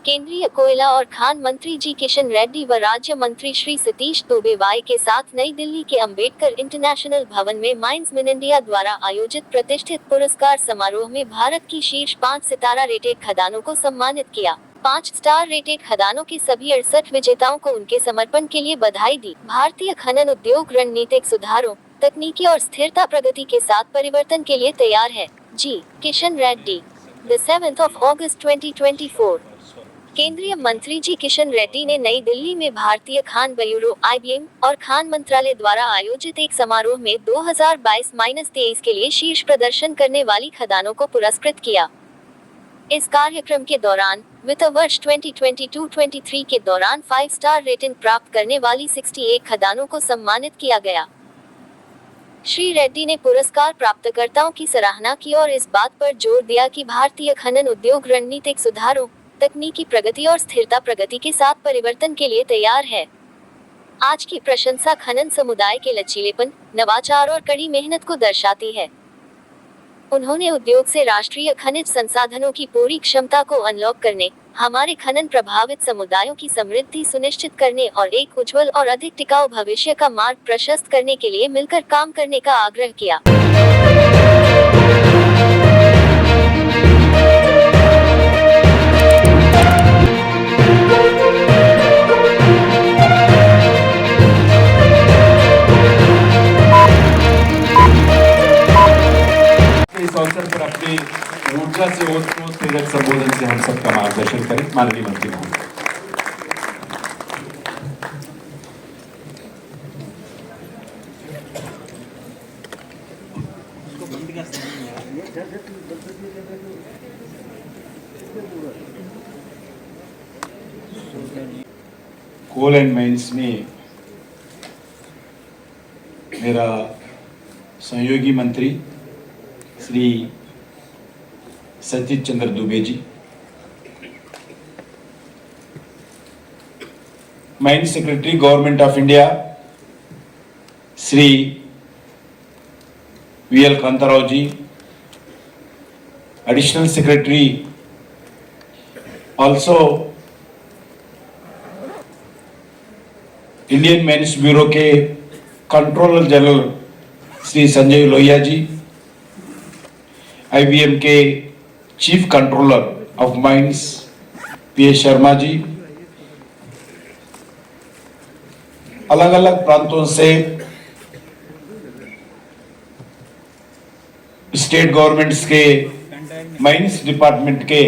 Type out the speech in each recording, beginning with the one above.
केंद्रीय कोयला और खान मंत्री जी किशन रेड्डी व राज्य मंत्री श्री सतीश दुबे वाई के साथ नई दिल्ली के अंबेडकर इंटरनेशनल भवन में माइंस इन इंडिया द्वारा आयोजित प्रतिष्ठित पुरस्कार समारोह में भारत की शीर्ष 5 सितारा रेटेड खदानों को सम्मानित किया। 5 स्टार रेटेड खदानों के सभी 68 विजेताओं को उनके समर्पण के लिए बधाई दी। भारतीय खनन उद्योग रणनीतिक सुधारों, तकनीकी और स्थिरता प्रगति के साथ परिवर्तन के लिए तैयार है। जी Kishan Reddy. The 7th of August 2024। केंद्रीय मंत्री जी किशन रेड्डी ने नई दिल्ली में भारतीय खान ब्यूरो (IBM) और खान मंत्रालय द्वारा आयोजित एक समारोह में 2022-23 के लिए शीर्ष प्रदर्शन करने वाली खदानों को पुरस्कृत किया। इस कार्यक्रम के दौरान वित्त वर्ष 2022-23 के दौरान 5 स्टार रेटिंग प्राप्त करने वाली 68 खदानों को सम्मानित किया गया। श्री रेड्डी ने पुरस्कार प्राप्तकर्ताओं की सराहना की और इस बात पर जोर दिया कि भारतीय खनन उद्योग रणनीतिक सुधारों, तकनीकी प्रगति और स्थिरता प्रगति के साथ परिवर्तन के लिए तैयार है। आज की प्रशंसा खनन समुदाय के लचीलेपन, नवाचार और कड़ी मेहनत को दर्शाती है। उन्होंने उद्योग से राष्ट्रीय खनिज संसाधनों की पूरी क्षमता को अनलॉक करने, हमारे खनन प्रभावित समुदायों की समृद्धि सुनिश्चित करने और एक उज्जवल और अधिक टिकाऊ भविष्य का मार्ग प्रशस्त करने के लिए मिलकर काम करने का आग्रह किया। इस अवसर पर अपनी ऊर्जा से ओतप्रोत प्रेरक संबोधन से हम सबका मार्गदर्शन करें माननीय मंत्री महोदय। कोल एंड माइंस में मेरा सहयोगी मंत्री Shri Satish Chandra Dubey ji, mines secretary government of India Shri VL Kantarao ji, additional secretary also Indian mines bureau के controller general Shri Sanjay Lohia ji, IBM के chief controller of mines PA Sharma ji, अलग अलग प्रांतों से स्टेट गवर्नमेंट्स के माइंस डिपार्टमेंट के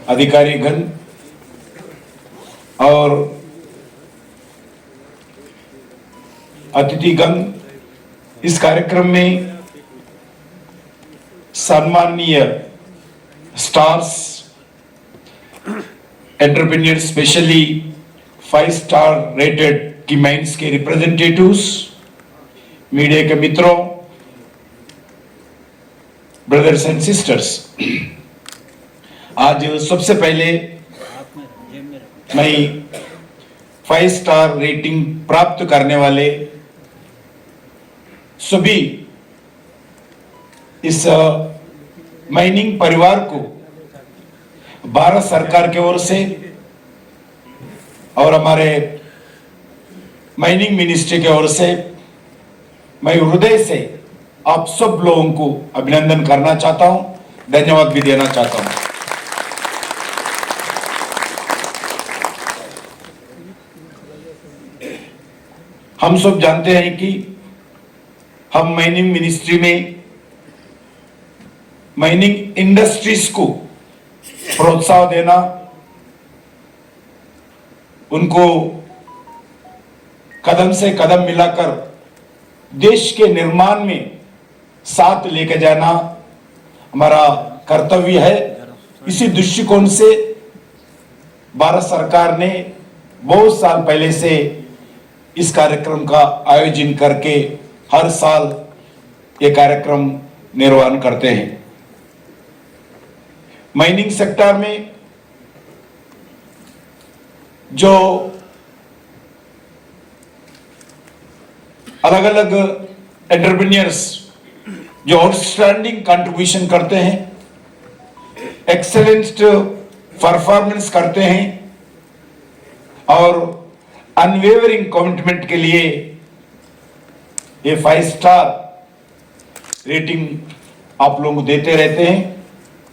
अधिकारीगण और अतिथिगण इस कार्यक्रम में सम्माननीय stars entrepreneur specially 5 star rated की माइंस के रिप्रेजेंटेटिव्स, मीडिया के मित्रों, ब्रदर्स एंड सिस्टर्स, आज सबसे पहले मैं 5 स्टार रेटिंग प्राप्त करने वाले सभी इस माइनिंग परिवार को भारत सरकार की ओर से और हमारे माइनिंग मिनिस्ट्री की ओर से मैं हृदय से आप सब लोगों को अभिनंदन करना चाहता हूं, धन्यवाद भी देना चाहता हूं। हम सब जानते हैं कि हम माइनिंग मिनिस्ट्री में माइनिंग इंडस्ट्रीज को प्रोत्साहन देना, उनको कदम से कदम मिलाकर देश के निर्माण में साथ लेकर जाना हमारा कर्तव्य है। इसी दृष्टिकोण से भारत सरकार ने बहुत साल पहले से इस कार्यक्रम का आयोजन करके हर साल ये कार्यक्रम निर्वहन करते हैं। माइनिंग सेक्टर में जो अलग अलग एंटरप्रेन्योर्स जो आउटस्टैंडिंग कंट्रीब्यूशन करते हैं, एक्सेलेंट परफॉर्मेंस करते हैं और अनवेवरिंग कमिटमेंट के लिए ये 5 स्टार रेटिंग आप लोग देते रहते हैं।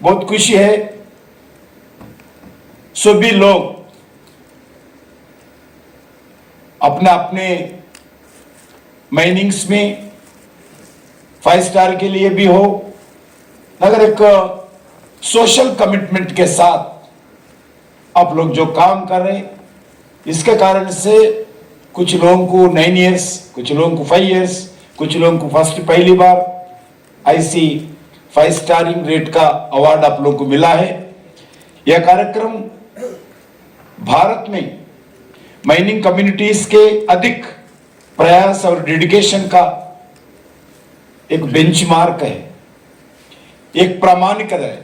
बहुत खुशी है सभी लोग अपने अपने माइनिंग्स में 5 स्टार के लिए भी हो, अगर एक सोशल कमिटमेंट के साथ आप लोग जो काम कर रहे हैं, इसके कारण से कुछ लोगों को 9 इयर्स, कुछ लोगों को 5 इयर्स, कुछ लोगों को फर्स्ट पहली बार ऐसी 5 स्टारिंग रेट का अवार्ड आप लोगों को मिला है। यह कार्यक्रम भारत में माइनिंग कम्युनिटीज के अधिक प्रयास और डेडिकेशन का एक बेंचमार्क है, एक प्रामाणिकता है।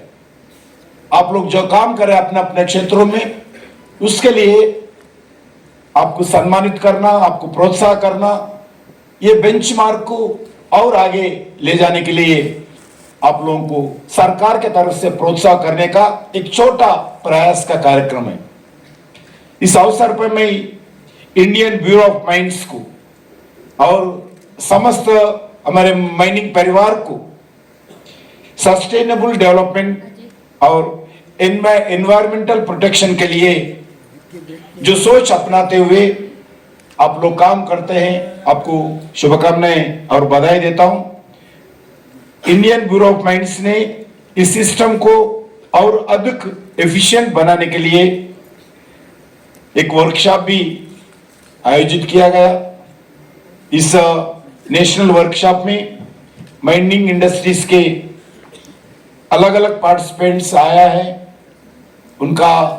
आप लोग जो काम कर रहे हैं अपने अपने क्षेत्रों में, उसके लिए आपको सम्मानित करना, आपको प्रोत्साहन करना, ये बेंचमार्क को और आगे ले जाने के लिए आप लोगों को सरकार के तरफ से प्रोत्साहन करने का एक छोटा प्रयास का कार्यक्रम है। इस अवसर पर मैं इंडियन ब्यूरो ऑफ माइंस को और समस्त हमारे माइनिंग परिवार को सस्टेनेबल डेवलपमेंट और एनवायरमेंटल प्रोटेक्शन के लिए जो सोच अपनाते हुए आप लोग काम करते हैं, आपको शुभकामनाएं और बधाई देता हूं। इंडियन ब्यूरो ऑफ माइंस ने इस सिस्टम को और अधिक एफिशिएंट बनाने के लिए एक वर्कशॉप भी आयोजित किया गया। इस नेशनल वर्कशॉप में माइनिंग इंडस्ट्रीज के अलग अलग पार्टिसिपेंट्स आया है, उनका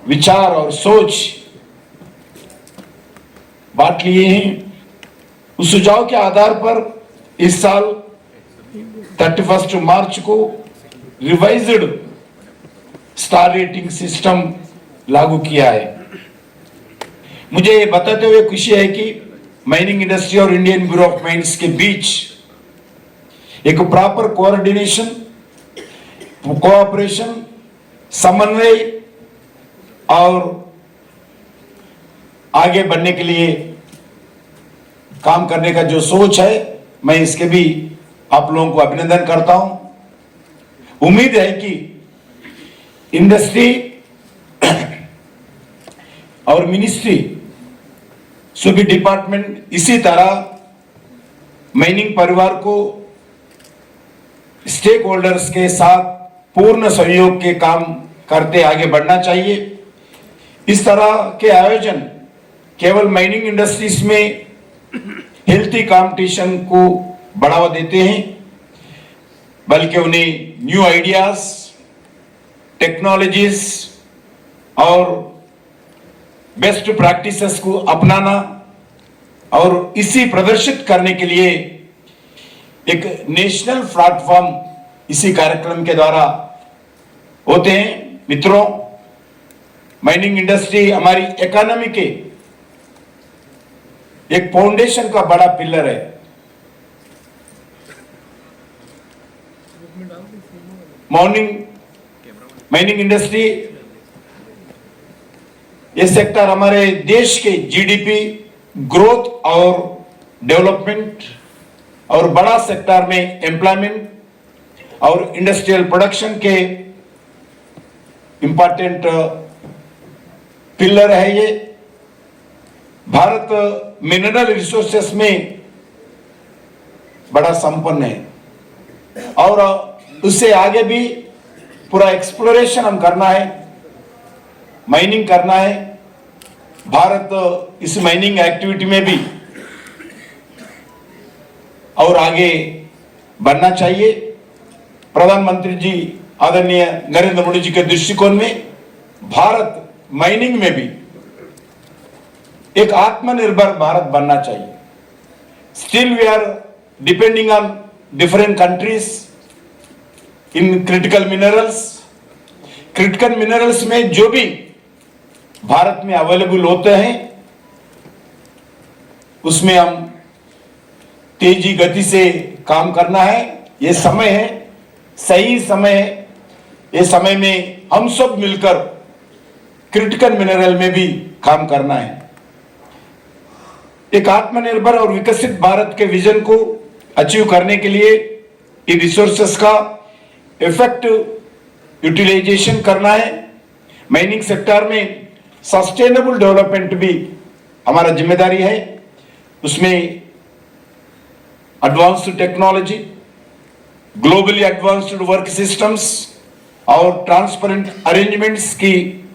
विचार और सोच बांट लिए हैं। उस सुझाव के आधार पर इस साल 31 मार्च को रिवाइज्ड स्टार रेटिंग सिस्टम लागू किया है। मुझे ये बताते हुए खुशी है कि माइनिंग इंडस्ट्री और इंडियन ब्यूरो ऑफ माइंस के बीच एक प्रॉपर कोऑर्डिनेशन, कोऑपरेशन, समन्वय और आगे बढ़ने के लिए काम करने का जो सोच है, मैं इसके भी आप लोगों को अभिनंदन करता हूं। उम्मीद है कि इंडस्ट्री और मिनिस्ट्री सभी डिपार्टमेंट इसी तरह माइनिंग परिवार को स्टेक होल्डर्स के साथ पूर्ण सहयोग के काम करते आगे बढ़ना चाहिए। इस तरह के आयोजन केवल माइनिंग इंडस्ट्रीज में हेल्थी कंपटीशन को बढ़ावा देते हैं, बल्कि उन्हें न्यू आइडियाज, टेक्नोलॉजीज और बेस्ट प्रैक्टिसेस को अपनाना और इसी प्रदर्शित करने के लिए एक नेशनल प्लेटफॉर्म इसी कार्यक्रम के द्वारा होते हैं। मित्रों, माइनिंग इंडस्ट्री हमारी इकोनॉमी के एक फाउंडेशन का बड़ा पिलर है। माइनिंग इंडस्ट्री ये सेक्टर हमारे देश के जीडीपी ग्रोथ और डेवलपमेंट और बड़ा सेक्टर में एम्प्लॉयमेंट और इंडस्ट्रियल प्रोडक्शन के इंपॉर्टेंट पिलर है। ये भारत मिनरल रिसोर्सेस में बड़ा संपन्न है और उससे आगे भी पूरा एक्सप्लोरेशन हम करना है, माइनिंग करना है। भारत इस माइनिंग एक्टिविटी में भी और आगे बढ़ना चाहिए। प्रधानमंत्री जी आदरणीय नरेंद्र मोदी जी के दृष्टिकोण में भारत माइनिंग में भी एक आत्मनिर्भर भारत बनना चाहिए। Still we are depending on different countries in critical minerals. Critical minerals में जो भी भारत में अवेलेबल होते हैं उसमें हम तेजी गति से काम करना है। ये समय है, सही समय है। ये समय में हम सब मिलकर क्रिटिकल मिनरल में भी काम करना है। एक आत्मनिर्भर और विकसित भारत के विजन को अचीव करने के लिए इन रिसोर्सेस का इफेक्टिव यूटिलाइजेशन करना है। माइनिंग सेक्टर में सस्टेनेबल डेवलपमेंट भी हमारा जिम्मेदारी है। उसमें advanced technology, globally advanced work systems और ट्रांसपेरेंट अरेंजमेंट्स की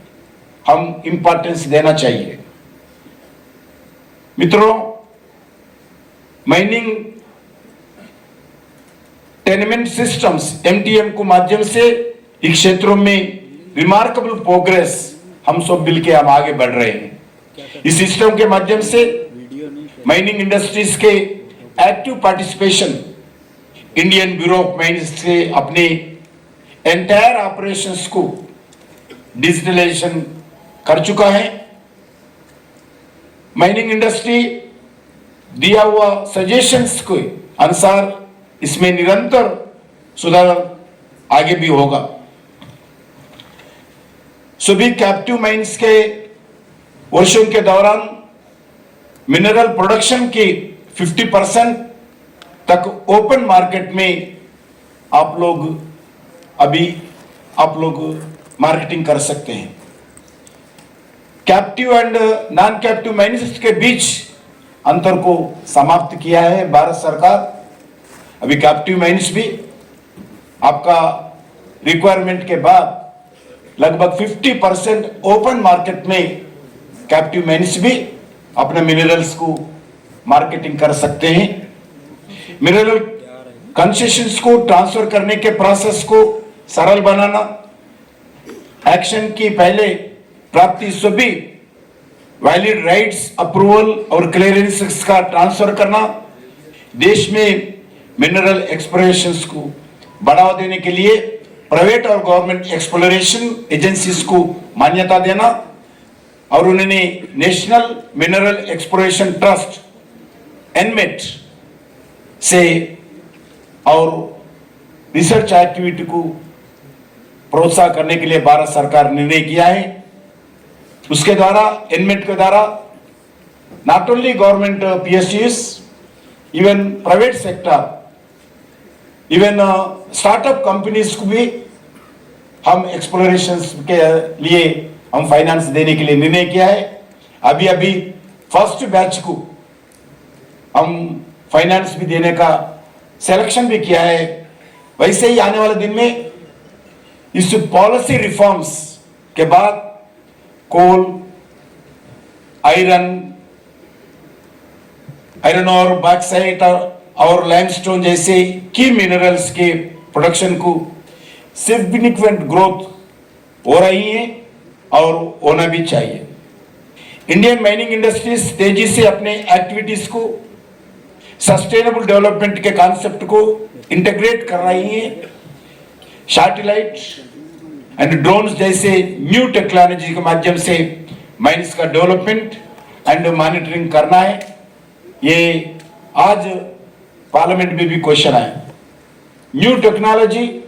हम इंपॉर्टेंस देना चाहिए। मित्रों, माइनिंग टेनमेंट सिस्टम्स MTM को माध्यम से इन क्षेत्रों में रिमार्केबल प्रोग्रेस हम सब मिलके हम आगे बढ़ रहे हैं। इस सिस्टम के माध्यम से माइनिंग इंडस्ट्रीज के active participation Indian bureau of mines से अपने एंटायर ऑपरेशंस को डिजिटलाइजेशन कर चुका है। माइनिंग इंडस्ट्री दिया हुआ सजेशंस के अनुसार इसमें निरंतर सुधार आगे भी होगा। सभी कैप्टिव माइंस के वर्षों के दौरान मिनरल प्रोडक्शन की 50% तक ओपन मार्केट में आप लोग मार्केटिंग कर सकते हैं। Captive and non captive mines के बीच अंतर को समाप्त किया है भारत सरकार। अभी कैप्टिव माइंस भी आपका रिक्वायरमेंट के बाद लगभग 50% ओपन मार्केट में कैप्टिव माइंस भी अपने मिनरल्स को मार्केटिंग कर सकते हैं। मिनरल कंसेशंस को ट्रांसफर करने के प्रोसेस को सरल बनाना, एक्शन की पहले प्राप्ति सभी वैलिड राइट्स, अप्रूवल और क्लियरेंसेस का ट्रांसफर करना, देश में मिनरल एक्सप्लोरेशंस को बढ़ावा देने के लिए प्राइवेट और गवर्नमेंट एक्सप्लोरेशन एजेंसीज को मान्यता देना और उन्होंने national mineral exploration trust NMET से और रिसर्च एक्टिविटी को प्रोत्साहन करने के लिए भारत सरकार ने निर्णय किया है। उसके द्वारा NMET के द्वारा not only government PSUs, even private sector, even startup companies को भी हम एक्सप्लोरेशंस के लिए हम फाइनेंस देने के लिए निर्णय किया है। अभी फर्स्ट बैच को हम फाइनेंस भी देने का सिलेक्शन भी किया है। वैसे ही आने वाले दिन में इस पॉलिसी रिफॉर्म्स के बाद कोल, आयरन और बॉक्साइट और लाइमस्टोन जैसे की मिनरल्स के प्रोडक्शन को सिग्निफिकेंट ग्रोथ हो रही है और होना भी चाहिए। इंडियन माइनिंग इंडस्ट्रीज तेजी से अपने एक्टिविटीज को सस्टेनेबल डेवलपमेंट के कॉन्सेप्ट को इंटीग्रेट कर रही है। सैटेलाइट एंड ड्रोन्स जैसे न्यू टेक्नोलॉजी के माध्यम से माइंस का डेवलपमेंट एंड मॉनिटरिंग करना है। ये आज पार्लियामेंट में भी क्वेश्चन आया। न्यू टेक्नोलॉजी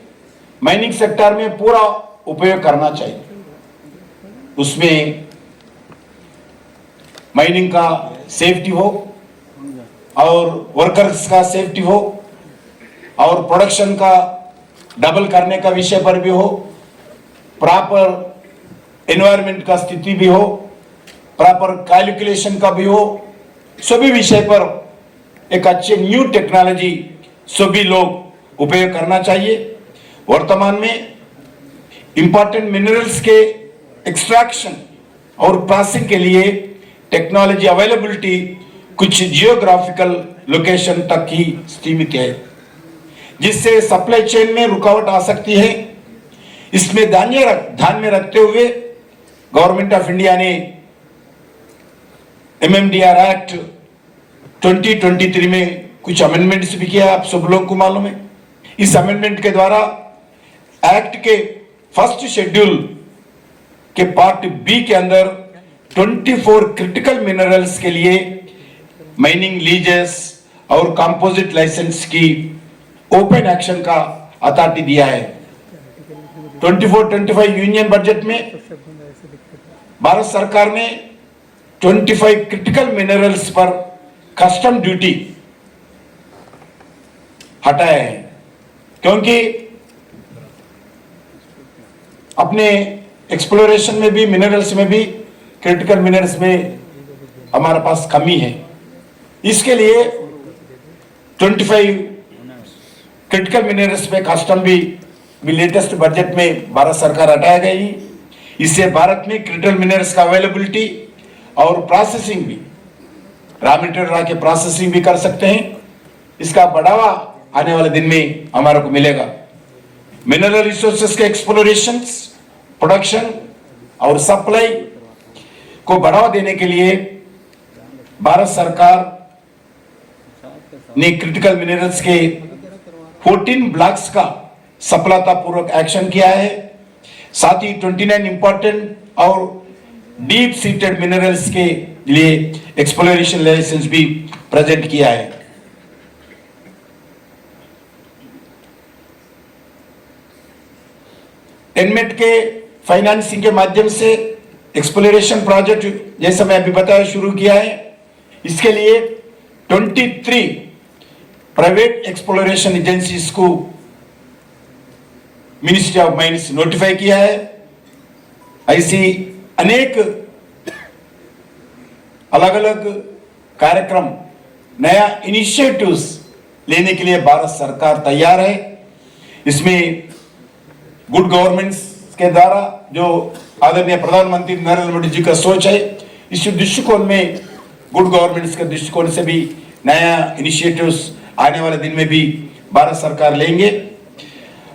माइनिंग सेक्टर में पूरा उपयोग करना चाहिए। उसमें माइनिंग का सेफ्टी हो और वर्कर्स का सेफ्टी हो और प्रोडक्शन का डबल करने का विषय पर भी हो, प्रॉपर एनवायरनमेंट का स्थिति भी हो, प्रॉपर कैलकुलेशन का भी हो, सभी विषय पर एक अच्छे न्यू टेक्नोलॉजी सभी लोग उपयोग करना चाहिए। वर्तमान में इंपॉर्टेंट मिनरल्स के एक्सट्रैक्शन और प्रोसेसिंग के लिए टेक्नोलॉजी अवेलेबिलिटी कुछ जियोग्राफिकल लोकेशन तक ही सीमित है, जिससे सप्लाई चेन में रुकावट आ सकती है। इसमें ध्यान में रखते हुए गवर्नमेंट ऑफ इंडिया ने MMDR एक्ट 2023 में कुछ अमेंडमेंट्स भी किया, आप सब लोग को मालूम है। इस अमेंडमेंट के द्वारा एक्ट के फर्स्ट शेड्यूल के पार्ट B के अंदर 24 क्रिटिकल मिनरल्स के लिए माइनिंग लीजेस और कंपोजिट लाइसेंस की ओपन एक्शन का अथॉरिटी दिया है। 24-25 यूनियन बजट में भारत सरकार ने 25 क्रिटिकल मिनरल्स पर कस्टम ड्यूटी हटाए हैं, क्योंकि अपने एक्सप्लोरेशन में भी, मिनरल्स में भी, क्रिटिकल मिनरल्स में हमारे पास कमी है। इसके लिए 25 क्रिटिकल मिनरल्स पे कस्टम भी लेटेस्ट बजट में भारत सरकार हटाया गई। इससे भारत में क्रिटिकल मिनरल्स का अवेलेबिलिटी और प्रोसेसिंग भी, रॉ मटेरियल के प्रोसेसिंग भी कर सकते हैं। इसका बढ़ावा आने वाले दिन में हमारे को मिलेगा। मिनरल रिसोर्सेस के एक्सप्लोरेशन, प्रोडक्शन और सप्लाई को बढ़ावा देने के लिए भारत सरकार ने क्रिटिकल मिनरल्स के 14 ब्लॉक्स का सफलतापूर्वक एक्शन किया है। साथ ही 29 इंपॉर्टेंट और डीप सीटेड मिनरल्स के लिए एक्सप्लोरेशन लाइसेंस भी प्रेजेंट किया है। टेनमेट के फाइनेंसिंग के माध्यम से एक्सप्लोरेशन प्रोजेक्ट जैसा मैं अभी बताया शुरू किया है। इसके लिए 23 प्राइवेट एक्सप्लोरेशन एजेंसीज को मिनिस्ट्री ऑफ माइंस नोटिफाई किया है। ऐसी अनेक अलग अलग कार्यक्रम, नया इनिशिएटिव्स लेने के लिए भारत सरकार तैयार है। इसमें गुड गवर्नेंस के द्वारा जो आदरणीय प्रधानमंत्री नरेंद्र मोदी जी का सोच है, इस दृष्टिकोण में गुड गवर्नेंस के दृष्टिकोण से भी नया इनिशिएटिव्स आने वाले दिन में भी भारत सरकार लेंगे।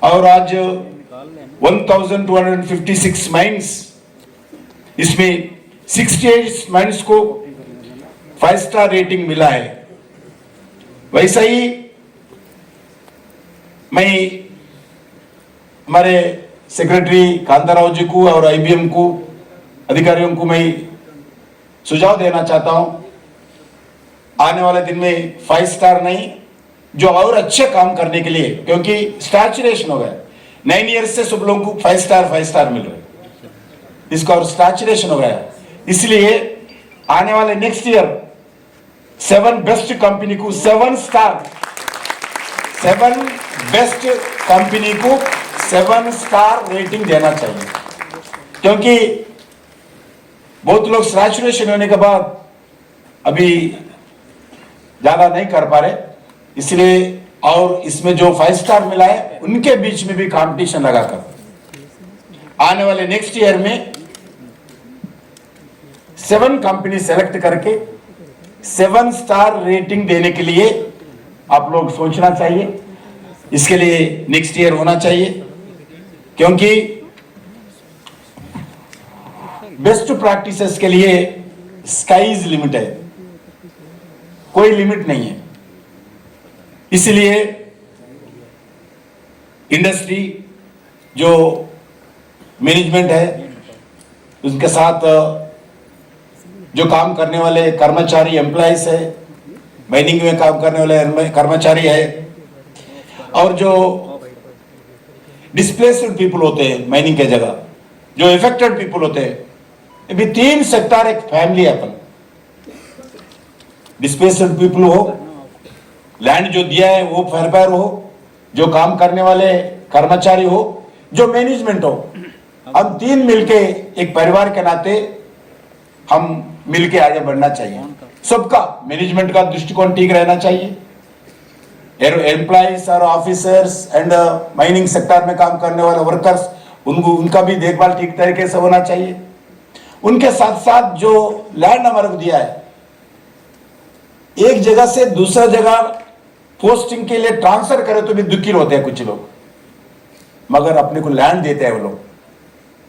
और आज 1256 माइंस, इसमें 68 माइंस को 5 स्टार रेटिंग मिला है। वैसा ही मैं हमारे सेक्रेटरी कांताराव जी को और आईबीएम को, अधिकारियों को मैं सुझाव देना चाहता हूं, आने वाले दिन में 5 स्टार नहीं, जो और अच्छे काम करने के लिए, क्योंकि स्टैचुरेशन हो गया, 9 ईयर्स से सब लोगों को 5 स्टार मिल रहे, इसका और स्टैचुरेशन हो गया। इसलिए आने वाले नेक्स्ट ईयर 7 बेस्ट कंपनी को 7 स्टार, 7 बेस्ट कंपनी को 7 स्टार रेटिंग देना चाहिए, क्योंकि बहुत लोग सैचुरेशन होने के बाद अभी ज्यादा नहीं कर पा रहे, इसलिए और इसमें जो 5 स्टार मिला है उनके बीच में भी कंपटीशन लगाकर आने वाले नेक्स्ट ईयर में 7 कंपनी सेलेक्ट करके 7 स्टार रेटिंग देने के लिए आप लोग सोचना चाहिए। इसके लिए नेक्स्ट ईयर होना चाहिए, क्योंकि बेस्ट प्रैक्टिसेस के लिए स्काई इज लिमिट है, कोई लिमिट नहीं है। इसलिए इंडस्ट्री जो मैनेजमेंट है, उसके साथ जो काम करने वाले कर्मचारी, एम्प्लॉइज है, माइनिंग में काम करने वाले कर्मचारी है, और जो डिस्प्लेस्ड पीपल होते हैं माइनिंग के जगह, जो इफेक्टेड पीपल होते हैं, अभी 3 सेक्टर एक फैमिली है। अपन डिस्प्लेस्ड पीपल हो, लैंड जो दिया है वो फेरफार हो, जो काम करने वाले कर्मचारी हो, जो मैनेजमेंट हो, हम 3 मिलके एक परिवार के नाते हम मिलके आगे बढ़ना चाहिए। सबका मैनेजमेंट का दृष्टिकोण ठीक रहना चाहिए, एम्प्लॉइज और ऑफिसर्स एंड माइनिंग सेक्टर में काम करने वाले वर्कर्स, उनका भी देखभाल ठीक तरीके से होना चाहिए। उनके साथ साथ जो लैंड हमारे को दिया है, एक जगह से दूसरा जगह पोस्टिंग के लिए ट्रांसफर करे तो भी दुखी होते हैं कुछ लोग, मगर अपने को लैंड देते हैं वो लोग,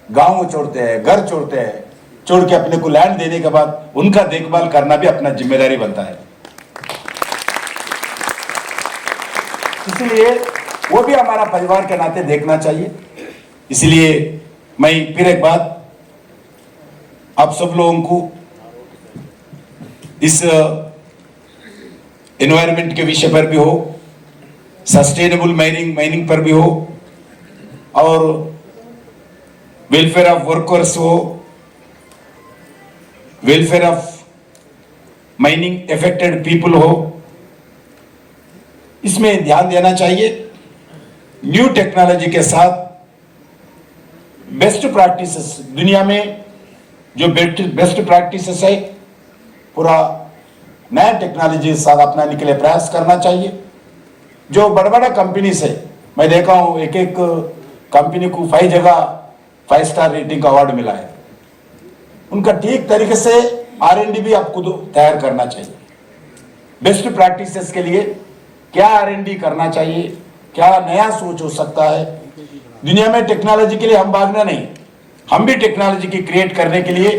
गांव छोड़ते हैं, घर छोड़ते हैं, छोड़ के अपने को लैंड देने के बाद उनका देखभाल करना भी अपना जिम्मेदारी बनता है। इसलिए वो भी हमारा परिवार के नाते देखना चाहिए। इसलिए मैं फिर एक बात आप सब लोगों को इस एनवायरनमेंट के विषय पर भी हो, सस्टेनेबल माइनिंग पर भी हो, और वेलफेयर ऑफ वर्कर्स हो, welfare of mining affected people हो, इसमें ध्यान देना चाहिए। न्यू टेक्नोलॉजी के साथ बेस्ट प्रैक्टिसेस, दुनिया में जो बेस्ट प्रैक्टिसेस है, पूरा नया टेक्नोलॉजी के साथ अपनाने के लिए प्रयास करना चाहिए। जो बड़ा बड़ा कंपनीज है, मैं देखा हूं एक एक कंपनी को 5 जगह 5 स्टार रेटिंग का अवार्ड मिला है। उनका ठीक तरीके से R&D भी आपको तैयार करना चाहिए। बेस्ट प्रैक्टिसेस के लिए क्या R&D करना चाहिए, क्या नया सोच हो सकता है। दुनिया में टेक्नोलॉजी के लिए हम भागना नहीं, हम भी टेक्नोलॉजी की क्रिएट करने के लिए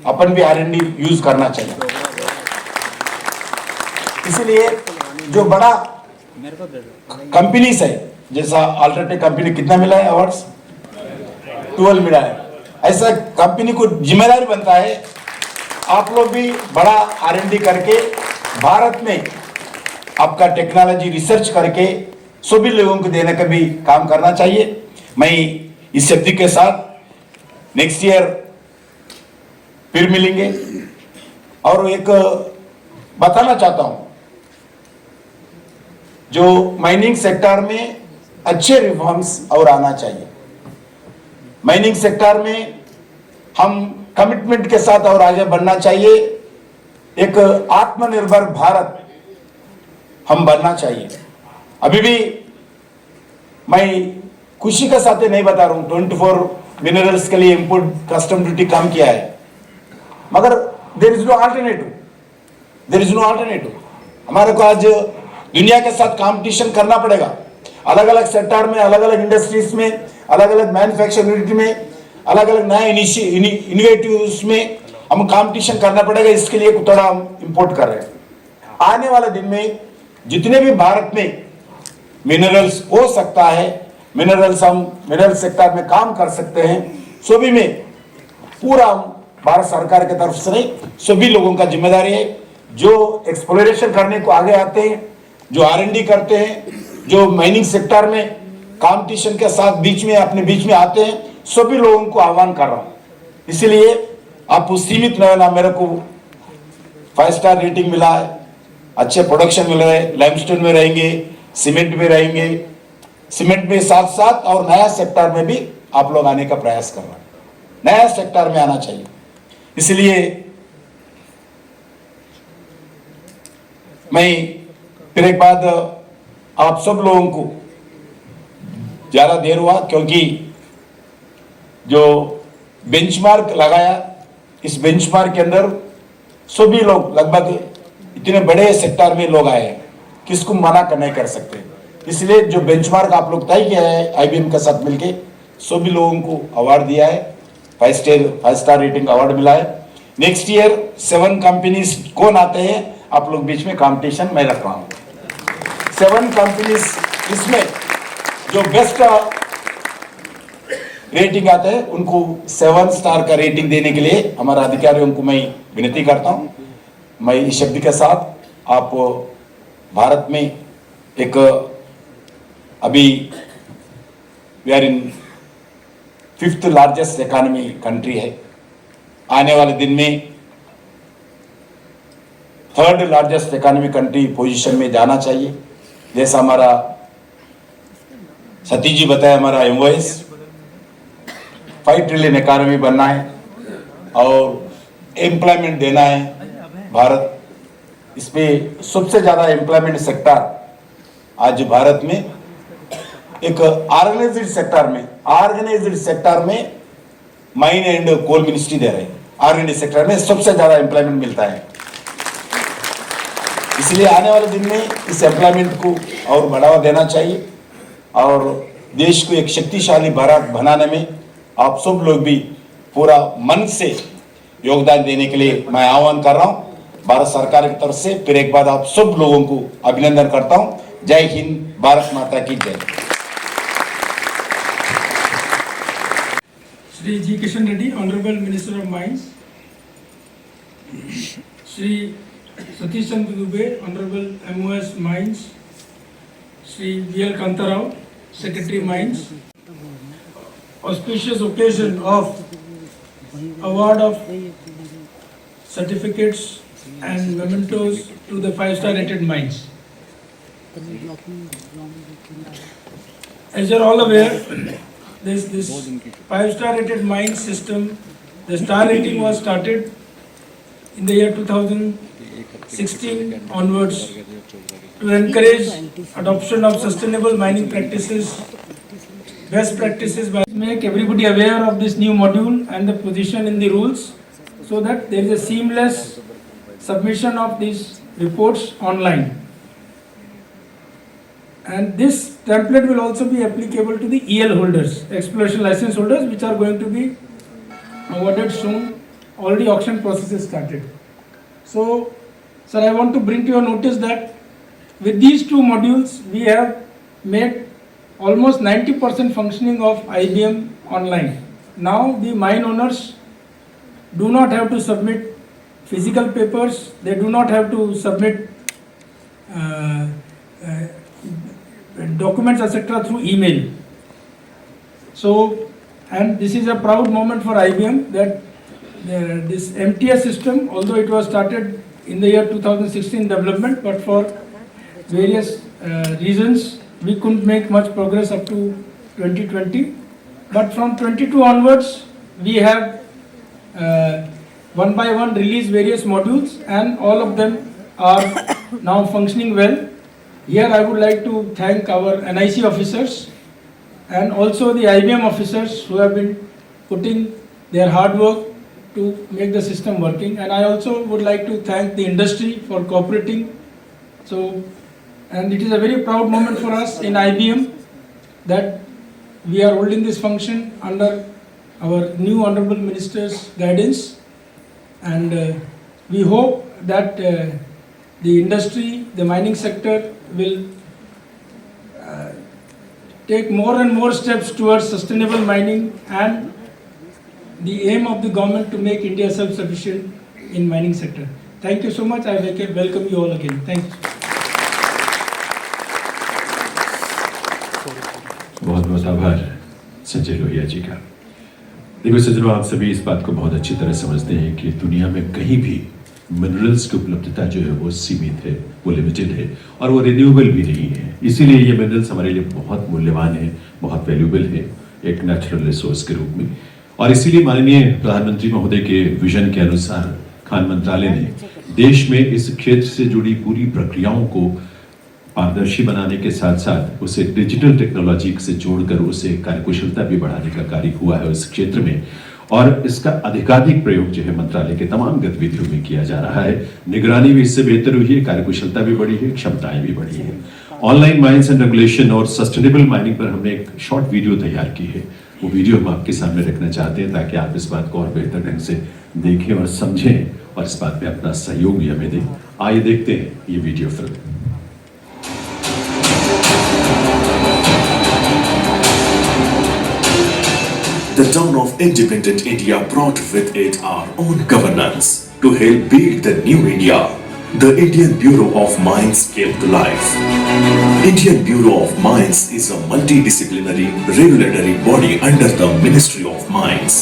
अपन भी R&D यूज करना चाहिए। इसलिए जो बड़ा कंपनीज है, जैसा अल्ट्राटेक कंपनी कितना मिला है अवार्ड्स, 12 मिला है। ऐसा कंपनी को जिम्मेदारी बनता है आप लोग भी बड़ा R&D करके भारत में आपका टेक्नोलॉजी रिसर्च करके सभी लोगों को देने का भी काम करना चाहिए। मैं इस शब्द के साथ नेक्स्ट ईयर फिर मिलेंगे। और एक बताना चाहता हूं, जो माइनिंग सेक्टर में अच्छे रिफॉर्म्स और आना चाहिए। माइनिंग सेक्टर में हम कमिटमेंट के साथ और आगे बढ़ना चाहिए। एक आत्मनिर्भर भारत हम बनना चाहिए। अभी भी मैं खुशी के साथ नहीं बता रहा हूं, 24 मिनरल्स के लिए इंपोर्ट कस्टम ड्यूटी कम किया है, मगर there is no alternative, there is no alternative. हमारे को आज दुनिया के साथ कंपटीशन करना पड़ेगा। अलग अलग सेक्टर में, अलग अलग इंडस्ट्रीज में, अलग अलग मैन्युफैक्चरिंग यूनिट में, अलग अलग नए इनोवेटिव्स में हम कंपटीशन करना पड़ेगा। इसके लिए थोड़ा हम इंपोर्ट कर रहे हैं। आने वाले दिन में जितने भी भारत में मिनरल्स हो सकता है, मिनरल्स हम मिनरल सेक्टर में काम कर सकते हैं, सभी में पूरा भारत सरकार की तरफ से नहीं, सभी लोगों का जिम्मेदारी है। जो एक्सप्लोरेशन करने को आगे आते हैं, जो R&D करते हैं, जो माइनिंग सेक्टर में कंपटीशन के साथ बीच में अपने बीच में आते हैं, सभी लोगों को आह्वान कर रहा हूं। इसलिए आप सीमित न होना, मेरे को 5 स्टार रेटिंग मिला है, अच्छे प्रोडक्शन मिल रहे हैं, लाइमस्टोन में रहेंगे, सीमेंट में रहेंगे, सीमेंट में साथ साथ और नया सेक्टर में भी आप लोग आने का प्रयास कर रहे हैं। नया सेक्टर में आना चाहिए। इसलिए मैं फिर एक बात, आप सब लोगों को ज्यादा देर हुआ क्योंकि जो बेंचमार्क लगाया, इस बेंचमार्क के अंदर सभी लोग लगभग इतने बड़े सेक्टर में लोग आए हैं, किसको मना नहीं कर सकते। इसलिए जो बेंचमार्क आप लोग तय किया है IBM के साथ मिलके, सभी लोगों को अवार्ड दिया है, 5 स्टार रेटिंग अवार्ड मिला है। नेक्स्ट ईयर 7 कंपनीज कौन आते हैं, आप लोग बीच में कंपटीशन मैं रख रहा हूं। 7 कंपनीज, इसमें जो बेस्ट रेटिंग आते हैं उनको 7 स्टार का रेटिंग देने के लिए हमारे अधिकारियों को मैं विनती करता हूं। मैं इस शब्द के साथ, आप भारत में एक अभी we are in 5th largest economy country है, आने वाले दिन में 3rd largest economy country position में जाना चाहिए। जैसा हमारा सतीश जी बताया, हमारा MOS 5 ट्रिलियन इकोनॉमी बनना है और एम्प्लॉयमेंट देना है भारत। इसमें सबसे ज्यादा एम्प्लॉयमेंट सेक्टर आज भारत में एक ऑर्गेनाइज्ड सेक्टर में माइन एंड कोल मिनिस्ट्री दे रहे हैं। ऑर्गेनाइज्ड सेक्टर में सबसे ज्यादा एम्प्लॉयमेंट मिलता है। इसलिए आने वाले दिन में इस एम्प्लॉयमेंट को और बढ़ावा देना चाहिए और देश को एक शक्तिशाली भारत बनाने में आप सब लोग भी पूरा मन से योगदान देने के लिए मैं आह्वान कर रहा हूं भारत सरकार की तरफ से। फिर एक बार आप सब लोगों को अभिनंदन करता हूं। जय हिंद, भारत माता की जय। Shri G. Kishan Reddy, Honorable Minister of Mines. Shri Satish Chandra Dubey, Honorable MOS Mines. Shri V.L. Kantarao, Secretary Mines. auspicious occasion of award of certificates and mementos to the 5-star rated mines. As you are all aware, this 5-star rated mine system, the star rating was started in the year 2016 onwards to encourage adoption of sustainable mining practices, best practices, by make everybody aware of this new module and the position in the rules, so that there is a seamless submission of these reports online. And this template will also be applicable to the EL holders, exploration license holders, which are going to be awarded soon. Already auction process is started. So, sir, I want to bring to your notice that with these two modules, we have made almost 90% functioning of IBM online. Now, the mine owners do not have to submit physical papers, they do not have to submit documents, etc. through email. So, and this is a proud moment for IBM that this MTS system, although it was started in the year 2016 development, but for various reasons we couldn't make much progress up to 2020. But from 22 onwards, we have one by one released various modules, and all of them are now functioning well. Here I would like to thank our NIC officers and also the IBM officers who have been putting their hard work to make the system working. And I also would like to thank the industry for cooperating. So, and it is a very proud moment for us in IBM that we are holding this function under our new Honorable Minister's guidance. And we hope that the industry, the mining sector will take more and more steps towards sustainable mining and the aim of the government to make India self-sufficient in mining sector. Thank you so much. I welcome you all again. Thank you. बहुत बहुत आभार संजय लोहिया जी का। देखो सज्जनों, आप सभी इस बात को बहुत अच्छी तरह समझते हैं कि दुनिया में कहीं भी मिनरल्स की उपलब्धता जो है वो सीमित है, वो लिमिटेड है और वो रिन्यूएबल भी नहीं है। इसीलिए ये मिनरल्स हमारे लिए बहुत मूल्यवान है, बहुत वैल्यूएबल है एक नेचुरल रिसोर्स के रूप में। और इसीलिए माननीय प्रधानमंत्री महोदय के विजन के अनुसार खान मंत्रालय ने देश में इस क्षेत्र से जुड़ी पूरी प्रक्रियाओं को पारदर्शी बनाने के साथ साथ उसे डिजिटल टेक्नोलॉजी से जोड़कर उसे कार्यकुशलता भी बढ़ाने का कार्य हुआ है इस क्षेत्र में। और इसका अधिकाधिक प्रयोग जो है मंत्रालय के तमाम गतिविधियों में किया जा रहा है। निगरानी भी इससे बेहतर हुई है, कार्यकुशलता भी बढ़ी है, क्षमताएं भी बढ़ी है। ऑनलाइन माइंस एंड रेगुलेशन और सस्टेनेबल माइनिंग पर हमने एक शॉर्ट वीडियो तैयार की है। वो वीडियो हम आपके सामने रखना चाहते हैं ताकि आप इस बात को और बेहतर ढंग से देखें और समझें और इस बात पे अपना सहयोग भी हमें दें। आइए देखते हैं ये video film. The dawn of independent India brought with it our own governance. To help build the new India, the Indian Bureau of Mines came to life. Indian Bureau of Mines is a multidisciplinary regulatory body under the Ministry of Mines.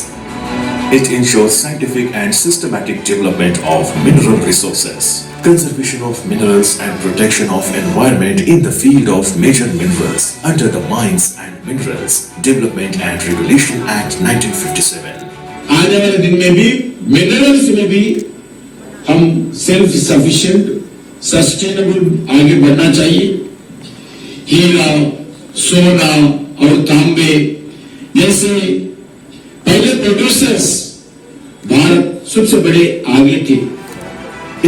It ensures scientific and systematic development of mineral resources, conservation of minerals and protection of environment in the field of major minerals under the Mines and Minerals Development and Regulation Act 1957. आने वाले दिन में भी minerals में भी हम self sufficient sustainable आगे बढ़ना चाहिए। हीरा, सोना और तांबे जैसे पहले प्रोड्यूसर्स भारत सबसे बड़े आगे थे।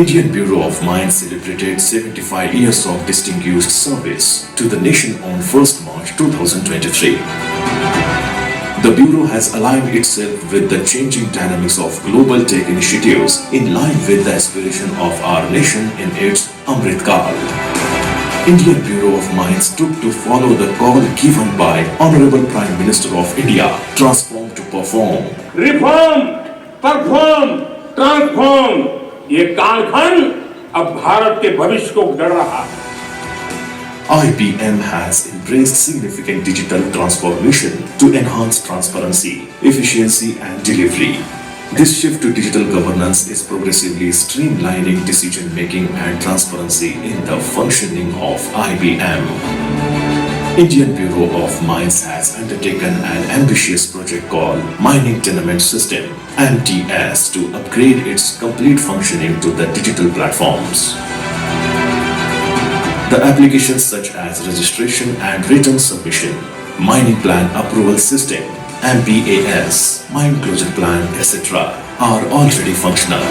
Indian Bureau of Mines celebrated 75 years of distinguished service to the nation on 1st March 2023. The Bureau has aligned itself with the changing dynamics of global tech initiatives in line with the aspiration of our nation in its Amrit Kaal. Indian Bureau of Mines took to follow the call given by Honorable Prime Minister of India, transform to perform. Reform, perform, transform, ये कालखंड अब भारत के भविष्य को गढ़ रहा है। IBM has embraced significant digital transformation to enhance transparency, efficiency, and delivery. This shift to digital governance is progressively streamlining decision-making and transparency in the functioning of IBM. Indian Bureau of Mines has undertaken an ambitious project called Mining Tenement System (MTS) to upgrade its complete functioning to the digital platforms. The applications such as registration and return submission, mining plan approval system, MPAS, mine closure plan, etc. are already functional.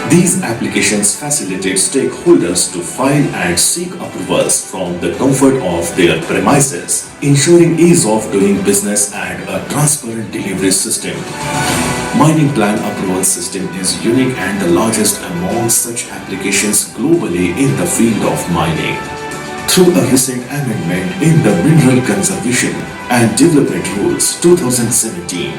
These applications facilitate stakeholders to file and seek approvals from the comfort of their premises, ensuring ease of doing business and a transparent delivery system. Mining plan approval system is unique and the largest among such applications globally in the field of mining. Through a recent amendment in the Mineral Conservation and Development Rules 2017,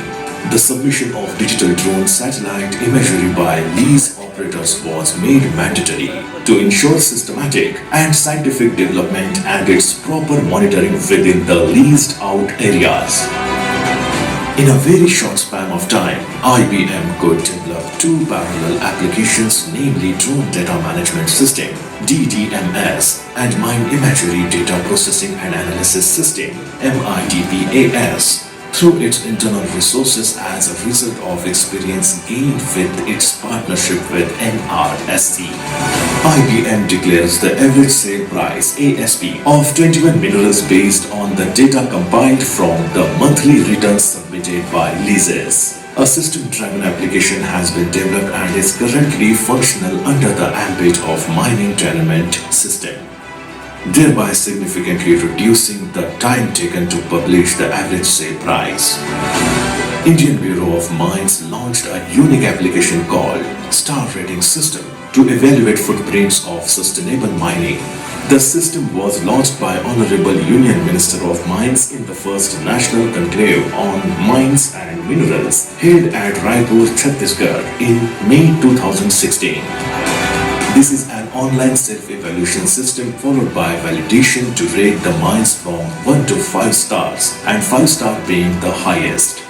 the submission of digital drone satellite imagery by lease operators was made mandatory to ensure systematic and scientific development and its proper monitoring within the leased out areas. In a very short span of time, IBM could develop two parallel applications, namely Drone Data Management System (DDMS) and Mine Imagery Data Processing and Analysis System (MIDPAS) through its internal resources as a result of experience gained with its partnership with NRSC. IBM declares the average sale price (ASP) of 21 minerals based on the data compiled from the monthly returns submitted by leases. A system-driven application has been developed and is currently functional under the ambit of Mining Tenement System, thereby significantly reducing the time taken to publish the average sale price. Indian Bureau of Mines launched a unique application called Star Rating System to evaluate footprints of sustainable mining. The system was launched by Honorable Union Minister of Mines in the first National Conclave on Mines and Minerals held at Raipur, Chhattisgarh in May 2016. This is an online self-evaluation system followed by validation to rate the mines from 1 to 5 stars and 5-star being the highest.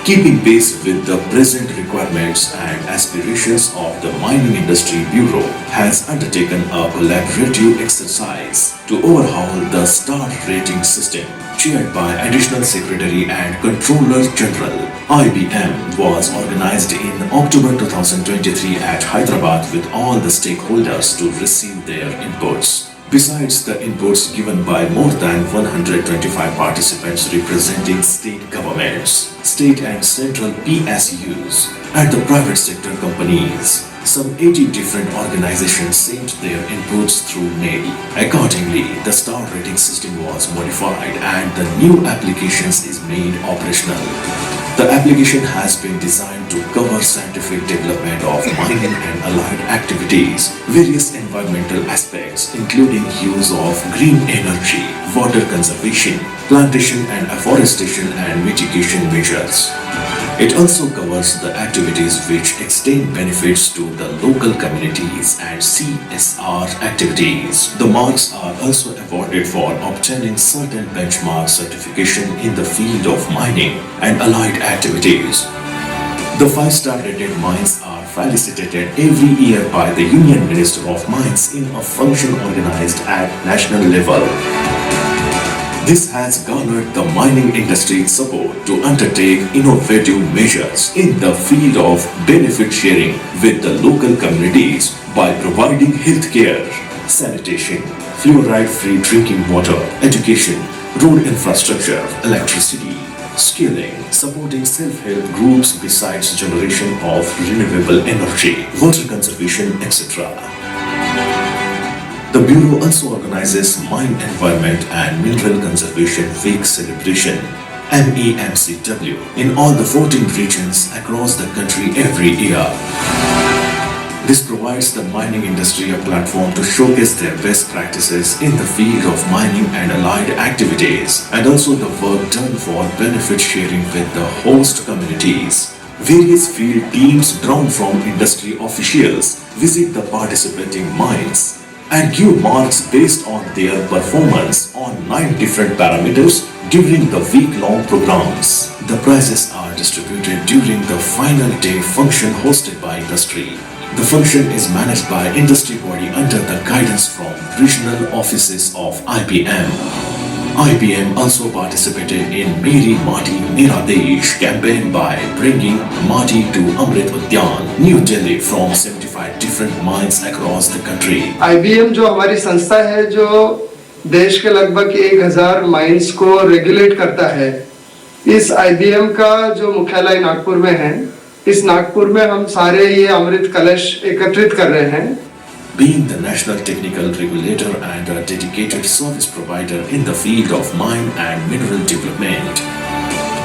Keeping pace with the present requirements and aspirations of the Mining Industry Bureau has undertaken a collaborative exercise to overhaul the star rating system. Chaired by Additional Secretary and Controller General, IBM was organized in October 2023 at Hyderabad with all the stakeholders to receive their inputs. Besides the inputs given by more than 125 participants representing state governments, state and central PSUs, and the private sector companies, some 80 different organizations sent their inputs through mail. Accordingly, the star rating system was modified and the new applications is made operational. The application has been designed to cover scientific development of mining and allied activities, various environmental aspects including use of green energy, water conservation, plantation and afforestation and mitigation measures. It also covers the activities which extend benefits to the local communities and CSR activities. The marks are also awarded for obtaining certain benchmark certification in the field of mining and allied activities. The 5-star rated mines are felicitated every year by the Union Minister of Mines in a function organized at national level. This has garnered the mining industry's support to undertake innovative measures in the field of benefit sharing with the local communities by providing healthcare, sanitation, fluoride-free drinking water, education, road infrastructure, electricity, skilling, supporting self-help groups besides generation of renewable energy, water conservation, etc. The Bureau also organizes Mine Environment and Mineral Conservation Week celebration (MEMCW) in all the 14 regions across the country every year. This provides the mining industry a platform to showcase their best practices in the field of mining and allied activities, and also the work done for benefit sharing with the host communities. Various field teams drawn from industry officials visit the participating mines and give marks based on their performance on 9 different parameters during the week-long programs. The prizes are distributed during the final day function hosted by industry. The function is managed by industry body under the guidance from regional offices of IBM. IBM also participated in Meri Mati Mera Desh campaign by bringing Mati to Amrit Udyan, New Delhi from 75 different mines across the country. IBM जो हमारी संस्था है जो देश के लगभग 1000 mines को regulate करता है, इस IBM का जो मुख्यालय नागपुर में है, इस नागपुर में हम सारे ये अमृत कलश एकत्रित कर रहे हैं. Being the national technical regulator and a dedicated service provider in the field of mine and mineral development,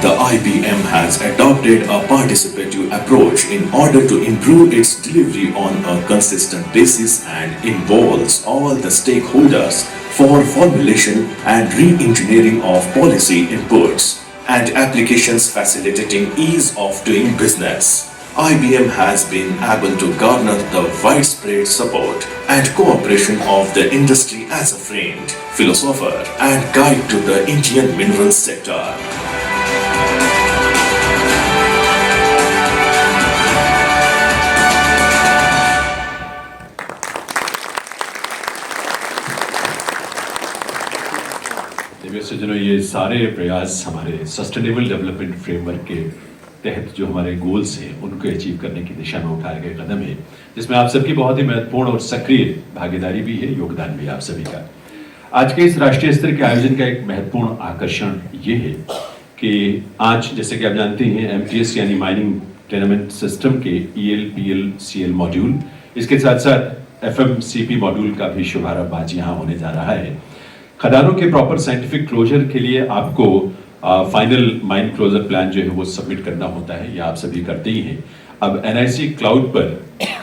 the IBM has adopted a participative approach in order to improve its delivery on a consistent basis and involves all the stakeholders for formulation and re-engineering of policy inputs and applications facilitating ease of doing business. IBM has been able to garner the widespread support and cooperation of the industry as a friend, philosopher and guide to the Indian mineral sector. सज्जनों, ये सारे प्रयास हमारे sustainable development framework के तहत जो हमारे goals हैं उनको अचीव करने की दिशा में उठाए गए कदम है, जिसमें आप सबकी बहुत ही महत्वपूर्ण और सक्रिय भागीदारी भी है, योगदान भी आप सभी का। आज के इस राष्ट्रीय स्तर के आयोजन का एक महत्वपूर्ण आकर्षण ये है कि आज जैसे कि आप जानते हैं MTS यानी माइनिंग टेनेमेंट सिस्टम के EL-PL-CL मॉड्यूल, इसके साथ साथ FMCP मॉड्यूल का भी शुभारंभ आज यहाँ होने जा रहा है। खदानों के प्रॉपर साइंटिफिक क्लोजर के लिए आपको फाइनल माइन क्लोजर प्लान जो है वो सबमिट करना होता है, ये आप सभी करते ही हैं। अब NIC क्लाउड पर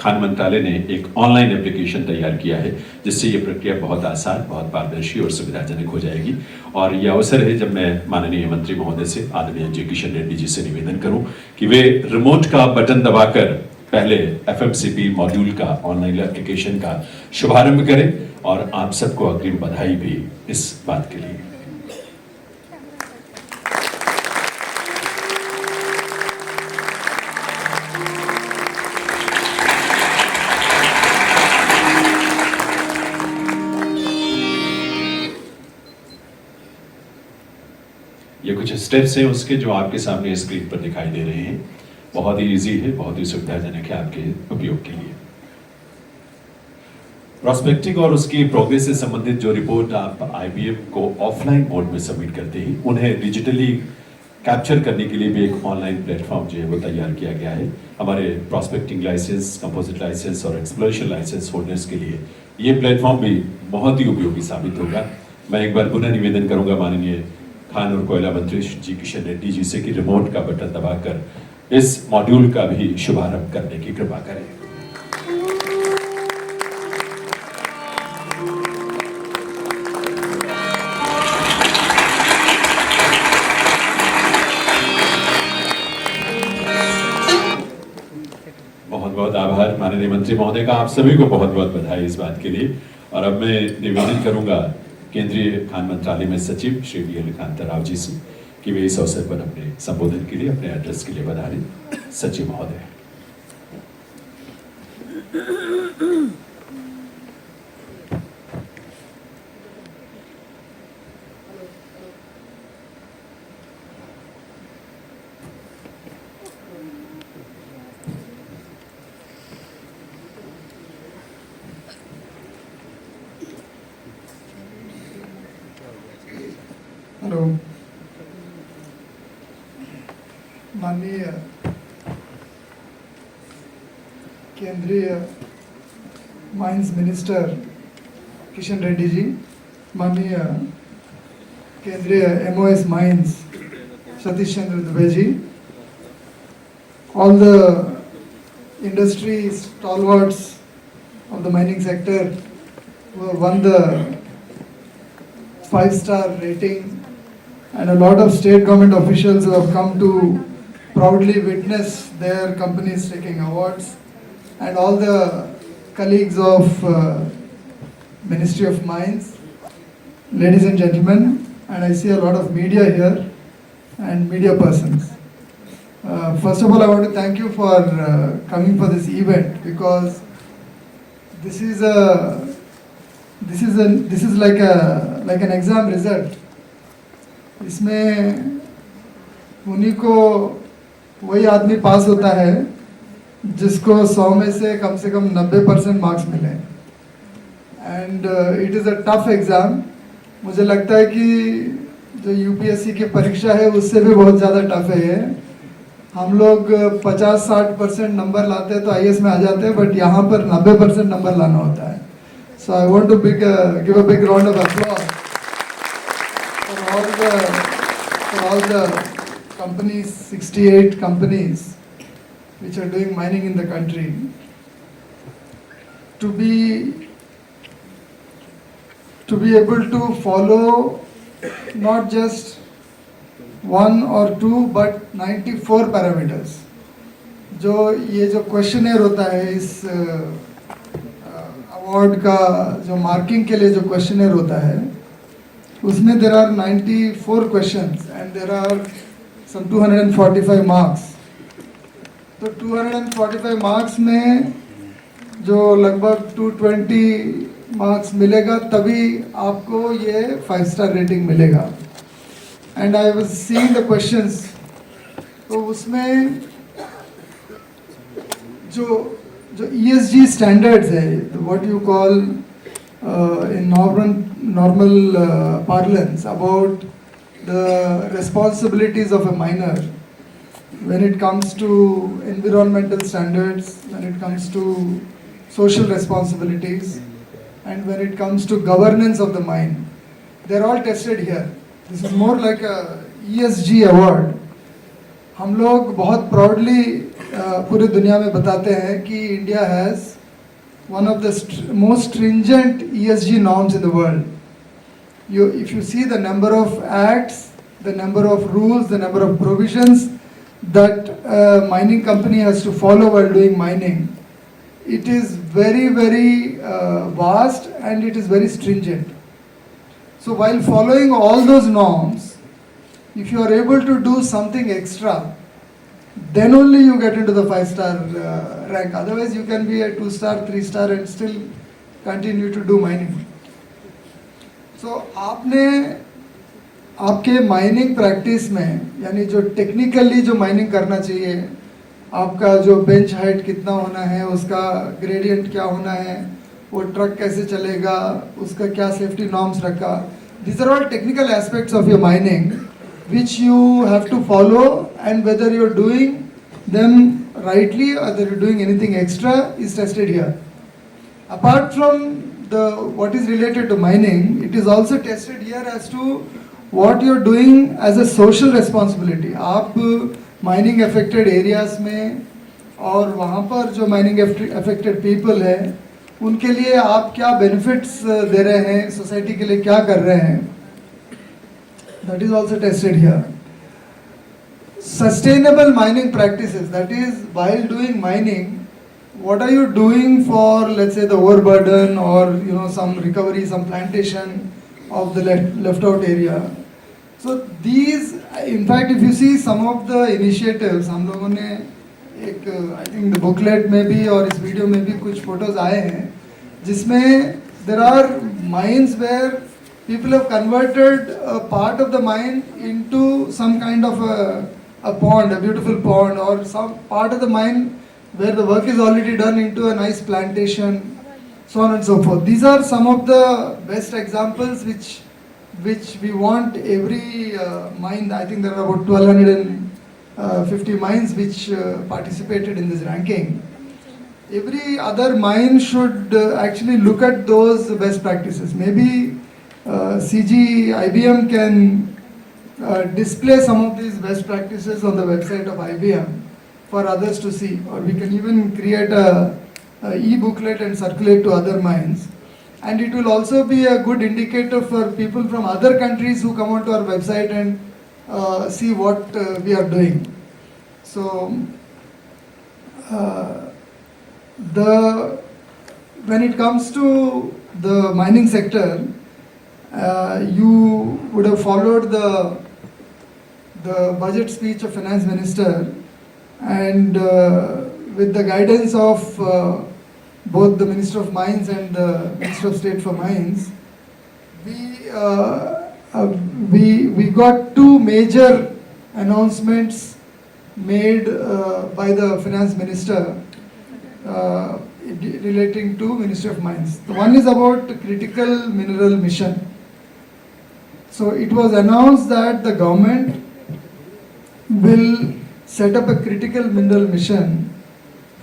खान मंत्रालय ने एक ऑनलाइन एप्लीकेशन तैयार किया है, जिससे ये प्रक्रिया बहुत आसान, बहुत पारदर्शी और सुविधाजनक हो जाएगी। और ये अवसर है जब मैं माननीय मंत्री महोदय से, आदरणीय जी किशन रेड्डी जी से निवेदन करूं कि वे रिमोट का बटन दबाकर पहले FMCP मॉड्यूल का ऑनलाइन एप्लीकेशन का शुभारंभ करें, और आप सबको अग्रिम बधाई भी इस बात के लिए। ये कुछ स्टेप्स हैं उसके जो आपके सामने स्क्रीन पर दिखाई दे रहे हैं। बहुत ही इजी है, बहुत ही सुविधाजनक है आपके उपयोग के लिए। प्रॉस्पेक्टिंग और उसकी प्रोग्रेस से संबंधित जो रिपोर्ट आप IBM को ऑफलाइन मोड में सबमिट करते हैं, उन्हें डिजिटली कैप्चर करने के लिए भी एक ऑनलाइन प्लेटफॉर्म जो है वो तैयार किया गया है। हमारे प्रॉस्पेक्टिंग लाइसेंस, कंपोजिट लाइसेंस और एक्सप्लोरेशन लाइसेंस होल्डर्स के लिए ये प्लेटफॉर्म भी बहुत ही उपयोगी साबित होगा। मैं एक बार पुनः निवेदन करूंगा माननीय खान और कोयला मंत्री जी किशन रेड्डी जी से कि रिमोट का बटन दबाकर इस मॉड्यूल का भी शुभारंभ करने की कृपा करें। बहुत बहुत आभार माननीय मंत्री महोदय का, आप सभी को बहुत बहुत बधाई इस बात के लिए। और अब मैं निवेदन करूंगा केंद्रीय खान मंत्रालय में सचिव श्री VL कांता राव जी से कि वे इस अवसर पर अपने संबोधन के लिए, अपने एड्रेस के लिए बधाई। सचिव महोदय। हेलो, माननीय केंद्रीय माइंस मिनिस्टर किशन रेड्डी जी, माननीय केंद्रीय MOS mines Satish Chandra Dubey ji, all the industry stalwarts of the mining sector who have won the 5-star rating, and a lot of state government officials who have come to proudly witness their companies taking awards, and all the colleagues of Ministry of Mines, ladies and gentlemen, and I see a lot of media here and media persons. First of all, I want to thank you for coming for this event, because this is like an exam result. इसमें उन्हीं को वही आदमी पास होता है जिसको 100 में से कम 90% मार्क्स मिले. And it is a tough exam. मुझे लगता है कि जो यूपीएससी की परीक्षा है उससे भी बहुत ज़्यादा टफ है ये. हम लोग 50-60% नंबर लाते हैं तो आईएएस में आ जाते हैं, बट यहाँ पर 90% नंबर लाना होता है. So I want to give a big round of applause for all the companies, 68 companies which are doing mining in the country, to be able to follow not just one or two but 94 parameters. जो ये जो questionnaire होता है इस award का जो marking के लिए जो क्वेश्चनर होता है उसमें there are 94 questions and there are some 245 marks. तो 245 marks में जो लगभग 220 marks मिलेगा तभी आपको ये 5-star rating मिलेगा. And I was seeing the questions, तो उसमें जो ESG standards है, what you call in normal parlance about the responsibilities of a miner when it comes to environmental standards, when it comes to social responsibilities, and when it comes to governance of the mine, they're all tested here. This is more like a ESG award. हम लोग बहुत proudly पूरी दुनिया में बताते हैं कि India has one of the most stringent ESG norms in the world. If you see the number of acts, the number of rules, the number of provisions that a mining company has to follow while doing mining, it is very, very vast and it is very stringent. So while following all those norms, if you are able to do something extra, then only you get into the 5-star rank. Otherwise, you can be a 2-star, 3-star and still continue to do mining. So, आपने आपके mining practice में, यानी जो technically जो mining करना चाहिए, आपका जो बेंच हाइट कितना होना है, उसका ग्रेडियंट क्या होना है, वो ट्रक कैसे चलेगा, उसका क्या सेफ्टी नॉर्म्स रखा. These are all technical aspects of your mining which you have to follow, and whether you're doing them rightly or whether you're doing anything extra is tested here. Apart from what is related to mining, it is also tested here as to what you're doing as a social responsibility. आप mining affected areas में और वहाँ पर जो mining affected people है उनके लिए आप क्या benefits दे रहे हैं, society के लिए क्या कर रहे हैं, that is also tested here. Sustainable mining practices, that is while doing mining, what are you doing for, let's say, the overburden or some recovery, some plantation of the left out area. So these, in fact, if you see some of the initiatives, हम लोगों ने एक I think the booklet में भी और इस video में भी कुछ photos आए हैं जिसमें there are mines where people have converted a part of the mine into some kind of a pond, a beautiful pond, or some part of the mine where the work is already done into a nice plantation, so on and so forth. These are some of the best examples which we want every mine. I think there are about 1250 mines which participated in this ranking. Every other mine should actually look at those best practices. Maybe CG IBM can display some of these best practices on the website of IBM for others to see, or we can even create a e-booklet and circulate to other mines. And it will also be a good indicator for people from other countries who come onto our website and see what we are doing. So when it comes to the mining sector, you would have followed the budget speech of Finance Minister, and with the guidance of both the Minister of Mines and the Minister of State for Mines, we got two major announcements made by the Finance Minister relating to Ministry of Mines. The one is about critical mineral mission. So it was announced that the government will set up a critical mineral mission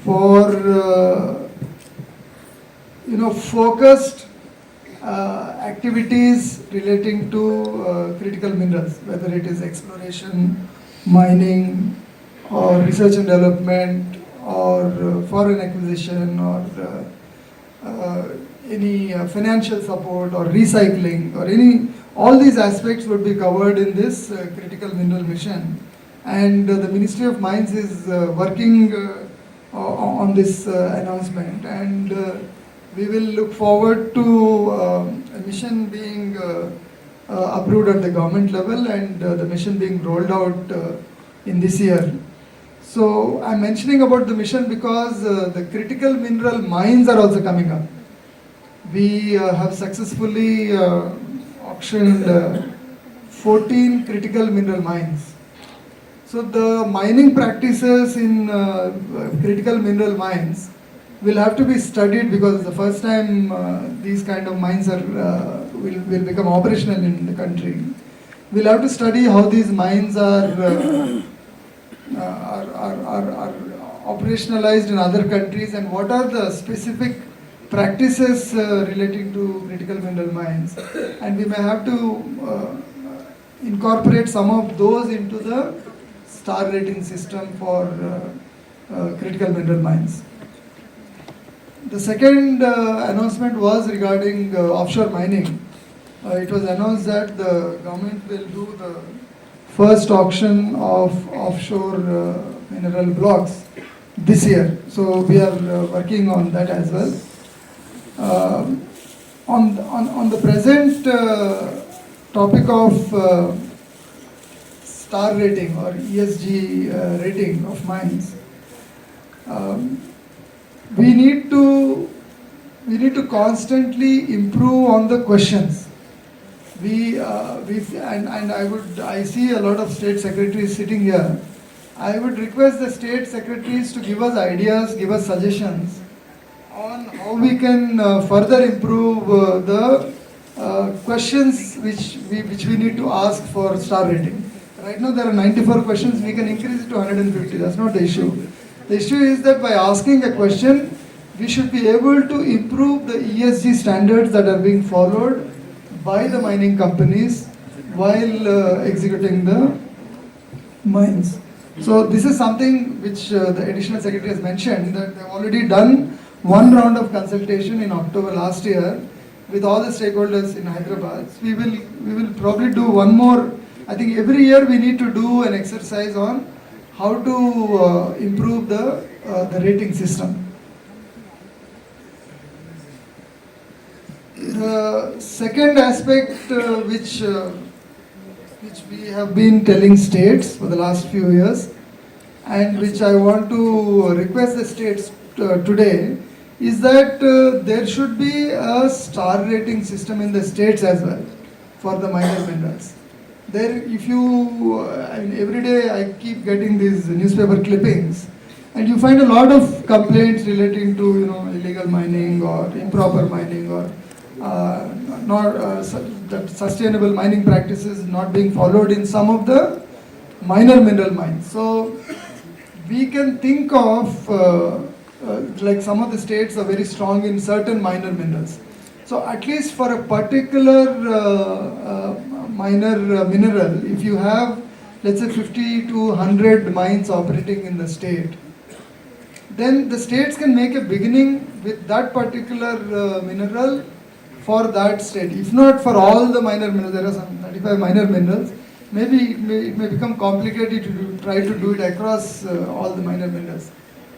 for focused activities relating to critical minerals, whether it is exploration, mining, or research and development, or foreign acquisition, or any financial support, or recycling, or all these aspects would be covered in this critical mineral mission. And the Ministry of Mines is working on this announcement, and we will look forward to a mission being approved at the government level, and the mission being rolled out in this year. So I'm mentioning about the mission because the critical mineral mines are also coming up. We have successfully auctioned 14 critical mineral mines. So the mining practices in critical mineral mines will have to be studied, because it's the first time these kind of mines will become operational in the country. We'll have to study how these mines are operationalized in other countries, and what are the specific practices relating to critical mineral mines. And we may have to incorporate some of those into the star rating system for critical mineral mines. The second announcement was regarding offshore mining. It was announced that the government will do the first auction of offshore mineral blocks this year. So we are working on that as well. On the present topic of star rating or ESG rating of mines, we need to constantly improve on the questions. I see a lot of state secretaries sitting here. I would request the state secretaries to give us ideas, give us suggestions on how we can further improve the questions which we need to ask for star rating. Right now there are 94 questions, we can increase it to 150, that's not the issue. The issue is that by asking a question, we should be able to improve the ESG standards that are being followed by the mining companies while executing the mines. So this is something which the additional secretary has mentioned, that they've already done one round of consultation in October last year with all the stakeholders in Hyderabad. We will probably do one more. I think every year we need to do an exercise on how to improve the rating system. The second aspect which we have been telling states for the last few years, and which I want to request the states today, is that there should be a star rating system in the states as well for the minor minerals. There, if you, every day I keep getting these newspaper clippings, and you find a lot of complaints relating to illegal mining or improper mining, or that sustainable mining practices not being followed in some of the minor mineral mines. So we can think of like some of the states are very strong in certain minor minerals. So at least for a particular minor mineral, if you have, let's say, 50 to 100 mines operating in the state, then the states can make a beginning with that particular mineral for that state. If not for all the minor minerals, there are some 35 minor minerals, maybe it may become complicated to try to do it across all the minor minerals.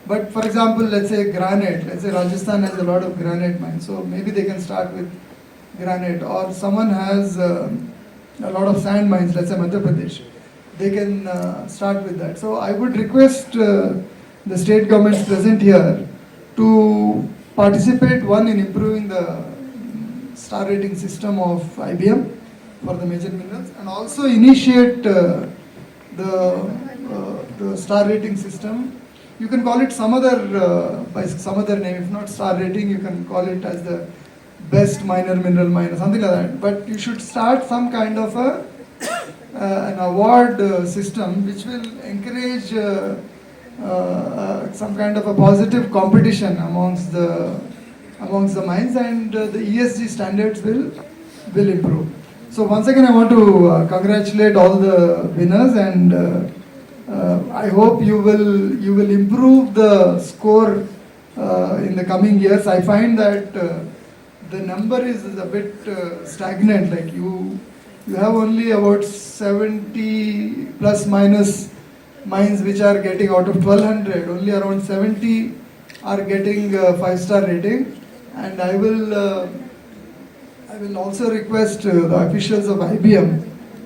But for example, let's say granite, let's say Rajasthan has a lot of granite mines, so maybe they can start with granite, or someone has a lot of sand mines, let's say Madhya Pradesh, they can start with that. So I would request the state governments present here to participate, one, in improving the star rating system of IBM for the major minerals, and also initiate the star rating system. You can call it some other by some other name. If not star rating, you can call it as the best minor mineral mine or something like that. But you should start some kind of an award system which will encourage some kind of a positive competition amongst the mines, and the ESG standards will improve. So once again, I want to congratulate all the winners, and I hope you will improve the score in the coming years. I find that the number is a bit stagnant. Like you have only about 70 plus minus mines which are getting out of 1200. Only around 70 are getting 5-star rating, and I will also request the officials of IBM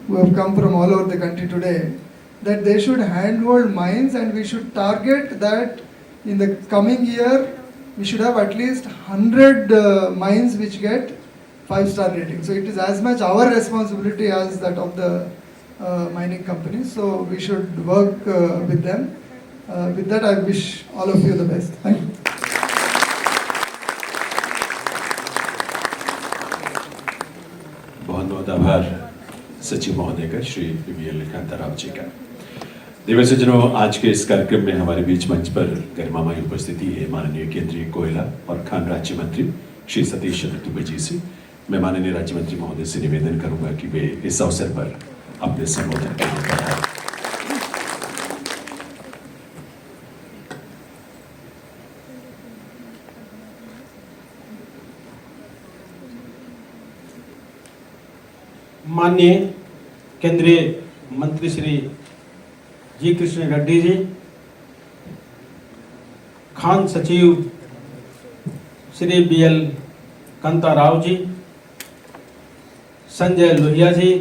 who have come from all over the country today that they should handhold mines, and we should target that in the coming year we should have at least 100 mines which get 5-star rating. So it is as much our responsibility as that of the mining companies. So we should work with them. With that, I wish all of you the best. Thank you. बहुत बहुत आभार सचिव महोदय का, Shri V L Kantarao जी का। देवर सज्जनों, आज के इस कार्यक्रम में हमारे बीच मंच पर गरिमामयी उपस्थिति है माननीय केंद्रीय कोयला और खान राज्य मंत्री श्री सतीश चंद्र दुबे जी से। मैं माननीय राज्य मंत्री महोदय से निवेदन करूंगा कि वे इस अवसर पर अपने संबोधन करने पर आए। माननीय केंद्रीय मंत्री श्री जी कृष्ण रेड्डी जी, खान सचिव श्री बीएल कांताराव जी, संजय लोहिया जी,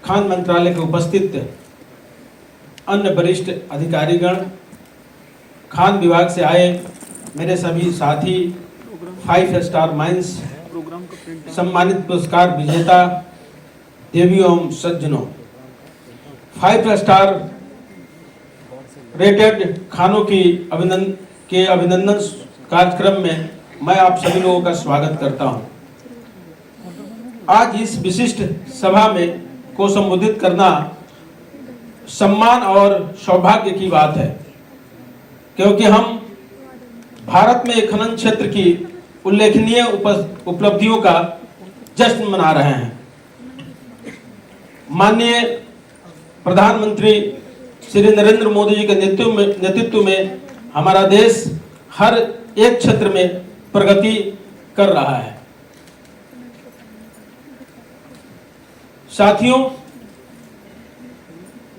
खान मंत्रालय के उपस्थित अन्य वरिष्ठ अधिकारीगण, खान विभाग से आए मेरे सभी साथी, 5-स्टार माइंस सम्मानित पुरस्कार विजेता देवियों एवं सज्जनों, 5-स्टार रेटेड खानों की अभिनंदन कार्यक्रम में मैं आप सभी लोगों का स्वागत करता हूं। आज इस विशिष्ट सभा में को संबोधित करना सम्मान और सौभाग्य की बात है, क्योंकि हम भारत में खनन क्षेत्र की उल्लेखनीय उपलब्धियों का जश्न मना रहे हैं। माननीय प्रधानमंत्री श्री नरेंद्र मोदी जी के नेतृत्व में हमारा देश हर एक क्षेत्र में प्रगति कर रहा है। साथियों,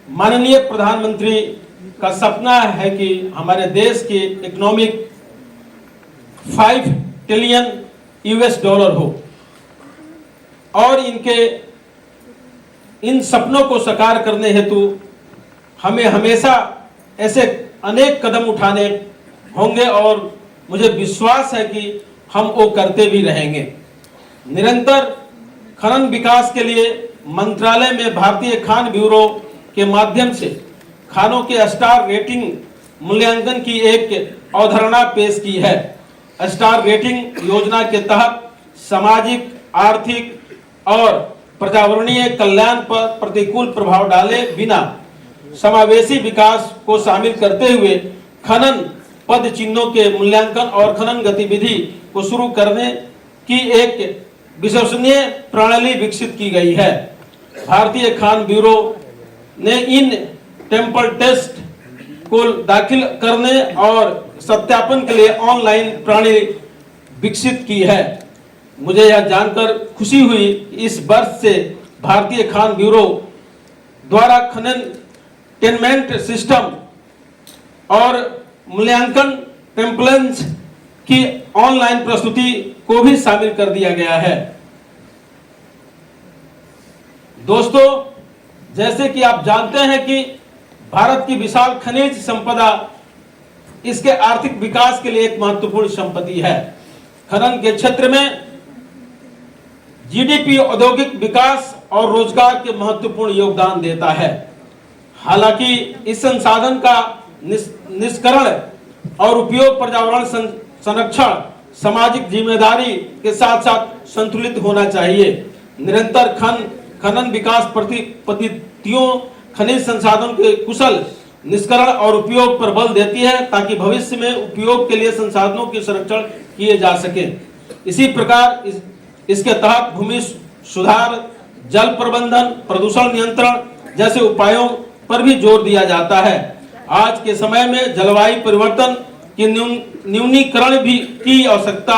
माननीय प्रधानमंत्री का सपना है कि हमारे देश की इकोनॉमिक 5 ट्रिलियन US डॉलर हो, और इन सपनों को साकार करने हेतु हमें हमेशा ऐसे अनेक कदम उठाने होंगे, और मुझे विश्वास है कि हम वो करते भी रहेंगे। निरंतर खनन विकास के लिए मंत्रालय में भारतीय खान ब्यूरो के माध्यम से खानों के स्टार रेटिंग मूल्यांकन की एक अवधारणा पेश की है। स्टार रेटिंग योजना के तहत सामाजिक, आर्थिक और पर्यावरणीय कल्याण पर प्रतिकूल प्रभाव डाले बिना समावेशी विकास को शामिल करते हुए खनन पद चिन्हों के मूल्यांकन और खनन गतिविधि को शुरू करने की एक विश्वसनीय प्रणाली विकसित की गई है। भारतीय खान ब्यूरो ने इन टेम्पल टेस्ट को दाखिल करने और सत्यापन के लिए ऑनलाइन प्रणाली विकसित की है। मुझे यह जानकर खुशी हुई कि इस वर्ष से भारतीय खान ब्यूरो द्वारा खनन टेनमेंट सिस्टम और मूल्यांकन टेम्पलेट्स की ऑनलाइन प्रस्तुति को भी शामिल कर दिया गया है। दोस्तों, जैसे कि आप जानते हैं कि भारत की विशाल खनिज संपदा इसके आर्थिक विकास के लिए एक महत्वपूर्ण संपत्ति है। खनन के क्षेत्र में जीडीपी औद्योगिक विकास और रोजगार के महत्वपूर्ण योगदान देता है। हालांकि इस संसाधन का निष्करण और उपयोग पर्यावरण संरक्षण, सामाजिक जिम्मेदारी के साथ साथ संतुलित होना चाहिए। निरंतर खनन विकास पद्धतियों खनिज संसाधन के कुशल निष्करण और उपयोग पर बल देती है ताकि भविष्य में उपयोग के लिए संसाधनों के संरक्षण किए जा सके। इसी प्रकार इसके तहत भूमि सुधार, जल प्रबंधन, प्रदूषण नियंत्रण जैसे उपायों पर भी जोर दिया जाता है। आज के समय में जलवायु परिवर्तन की न्यूनीकरण भी की आवश्यकता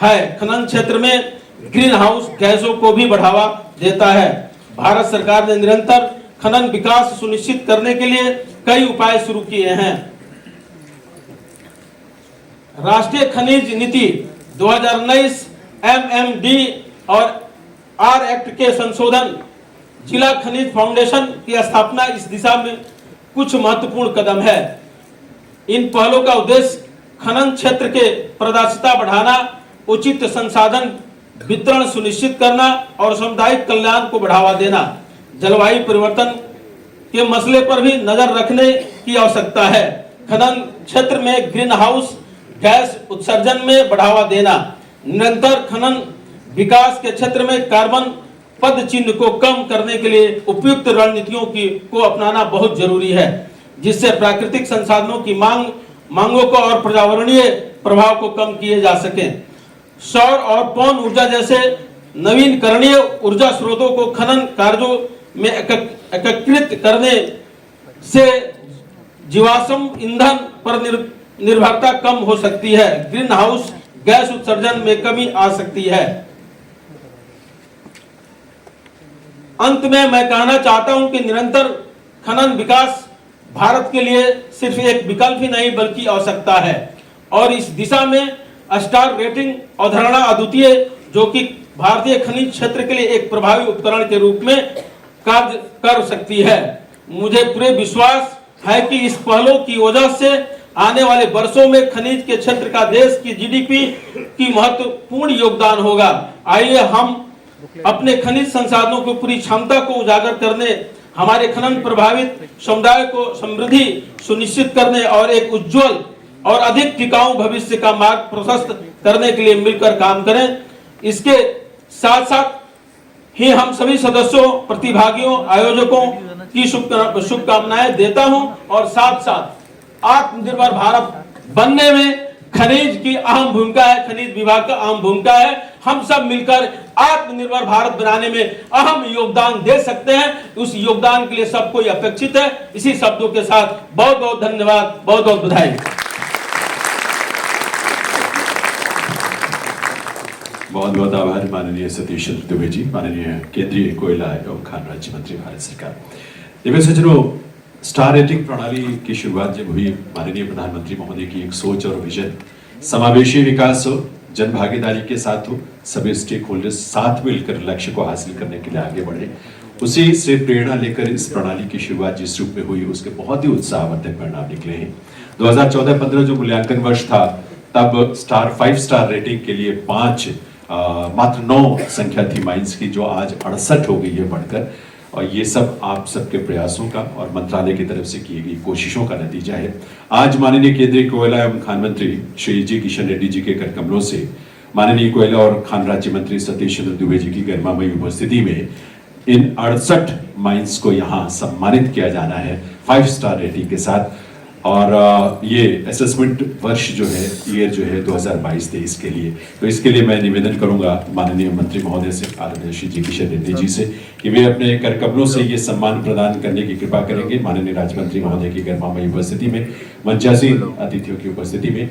है। खनन क्षेत्र में ग्रीन हाउस गैसों को भी बढ़ावा देता है। भारत सरकार ने निरंतर खनन विकास सुनिश्चित करने के लिए कई उपाय शुरू किए हैं। राष्ट्रीय खनिज नीति 2019 MMD और R एक्ट के संशोधन, जिला खनिज फाउंडेशन की स्थापना इस दिशा में कुछ महत्वपूर्ण कदम है। इन पहलों का उद्देश्य खनन क्षेत्र के पारदर्शिता बढ़ाना, उचित संसाधन वितरण सुनिश्चित करना और सामुदायिक कल्याण को बढ़ावा देना। जलवायु परिवर्तन के मसले पर भी नजर रखने की आवश्यकता है। खनन क्षेत्र में ग्रीन हाउस गैस उत्सर्जन में बढ़ावा देना, निरंतर खनन विकास के क्षेत्र में कार्बन पद चिन्ह को कम करने के लिए उपयुक्त रणनीतियों को अपनाना बहुत जरूरी है, जिससे प्राकृतिक संसाधनों की मांगों को और पर्यावरणीय प्रभाव को कम किए जा सके। सौर और पवन ऊर्जा जैसे नवीनकरणीय ऊर्जा स्रोतों को खनन कार्यों में एकीकृत करने से जीवाश्म ईंधन पर निर्भरता कम हो सकती है। ग्रीन हाउस गैस उत्सर्जन में कमी आ सकती है। अंत में मैं कहना चाहता हूं कि निरंतर खनन विकास भारत के लिए सिर्फ एक विकल्प ही नहीं बल्कि आवश्यकता है और इस दिशा में स्टार रेटिंग अवधारणा अद्वितीय, जो कि भारतीय खनिज क्षेत्र के लिए एक प्रभावी उपकरण के रूप में कार्य कर सकती है। मुझे पूरे विश्वास है कि इस पहलों की वजह से आने वाले वर्षों में खनिज के क्षेत्र का देश की जीडीपी की महत्वपूर्ण योगदान होगा। आइए हम अपने खनिज संसाधनों की पूरी क्षमता को उजागर करने, हमारे खनन प्रभावित समुदाय को समृद्धि सुनिश्चित करने और एक उज्जवल और अधिक टिकाऊ भविष्य का मार्ग प्रशस्त करने के लिए मिलकर काम करें। इसके साथ साथ ही हम सभी सदस्यों, प्रतिभागियों, आयोजकों की शुभकामनाएं देता हूं और साथ साथ आत्मनिर्भर भारत बनने में खनिज की अहम भूमिका है, खनिज विभाग का अहम भूमिका है। हम सब मिलकर आत्मनिर्भर भारत बनाने में अहम योगदान दे सकते हैं। उस योगदान के लिए सबको अपेक्षित है। इसी शब्दों के साथ बहुत बहुत धन्यवाद, बहुत बहुत बधाई। बहुत बहुत आभार माननीय सतीश चंद्र दुबे जी, माननीय केंद्रीय कोयला एवं खान राज्य मंत्री भारत सरकार। दिव्य सज्जनों, स्टार रेटिंग प्रणाली की शुरुआत जब हुई, माननीय प्रधानमंत्री महोदय की एक सोच और विजन, समावेशी विकास हो, जन भागीदारी के साथ हो, सभी स्टेक होल्डर्स साथ मिलकर लक्ष्य को हासिल करने के लिए आगे बढ़े, उसी से प्रेरणा लेकर इस प्रणाली की शुरुआत जिस रूप में हुई उसके बहुत ही उत्साहवर्धक परिणाम निकले हैं। 2014-15 जो मूल्यांकन वर्ष था, तब 5 स्टार रेटिंग के लिए मात्र 9 संख्या थी माइंस की, जो आज 68 हो गई है बढ़कर। और ये सब आप सबके प्रयासों का और मंत्रालय की तरफ से की गई कोशिशों का नतीजा है। आज माननीय केंद्रीय कोयला एवं खान मंत्री श्री जी किशन रेड्डी जी के कर कमलों से माननीय कोयला और खान राज्य मंत्री सतीश चंद्र दुबे जी की गरिमामयी उपस्थिति में इन 68 माइंस को यहाँ सम्मानित किया जाना है 5 स्टार रेटिंग के साथ। और ये असेसमेंट वर्ष जो है, ईयर जो है 2022-23 के लिए, तो इसके लिए मैं निवेदन करूंगा माननीय मंत्री महोदय से, आदरणीय श्री जी किशन रेड्डी जी से, कि वे अपने कर कमलों से ये सम्मान प्रदान करने की कृपा करेंगे। माननीय राज्य मंत्री महोदय की गरिमामयी उपस्थिति में, मंचासीन अतिथियों की उपस्थिति में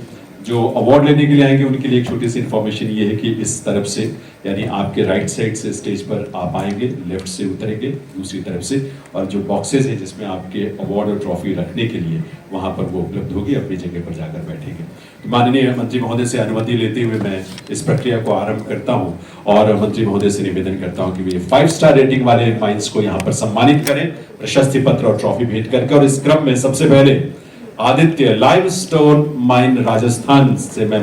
जो अवार्ड लेने के लिए आएंगे उनके लिए एक छोटी सी इन्फॉर्मेशन ये है कि इस तरफ से यानी आपके राइट साइड से स्टेज पर आप आएंगे, लेफ्ट से उतरेंगे दूसरी तरफ से, और जो बॉक्सेस है जिसमें आपके अवार्ड और ट्रॉफी रखने के लिए वहां पर वो उपलब्ध होगी, अपनी जगह पर जाकर बैठेंगे। तो माननीय मंत्री महोदय से अनुमति लेते हुए मैं इस प्रक्रिया को आरंभ करता हूं और मंत्री महोदय से निवेदन करता हूं कि वे 5 स्टार रेटिंग वाले माइंस को यहाँ पर सम्मानित करें, प्रशस्ति पत्र और ट्रॉफी भेंट करके। और इस क्रम में सबसे पहले आदित्य लाइमस्टोन माइन राजस्थान से मैं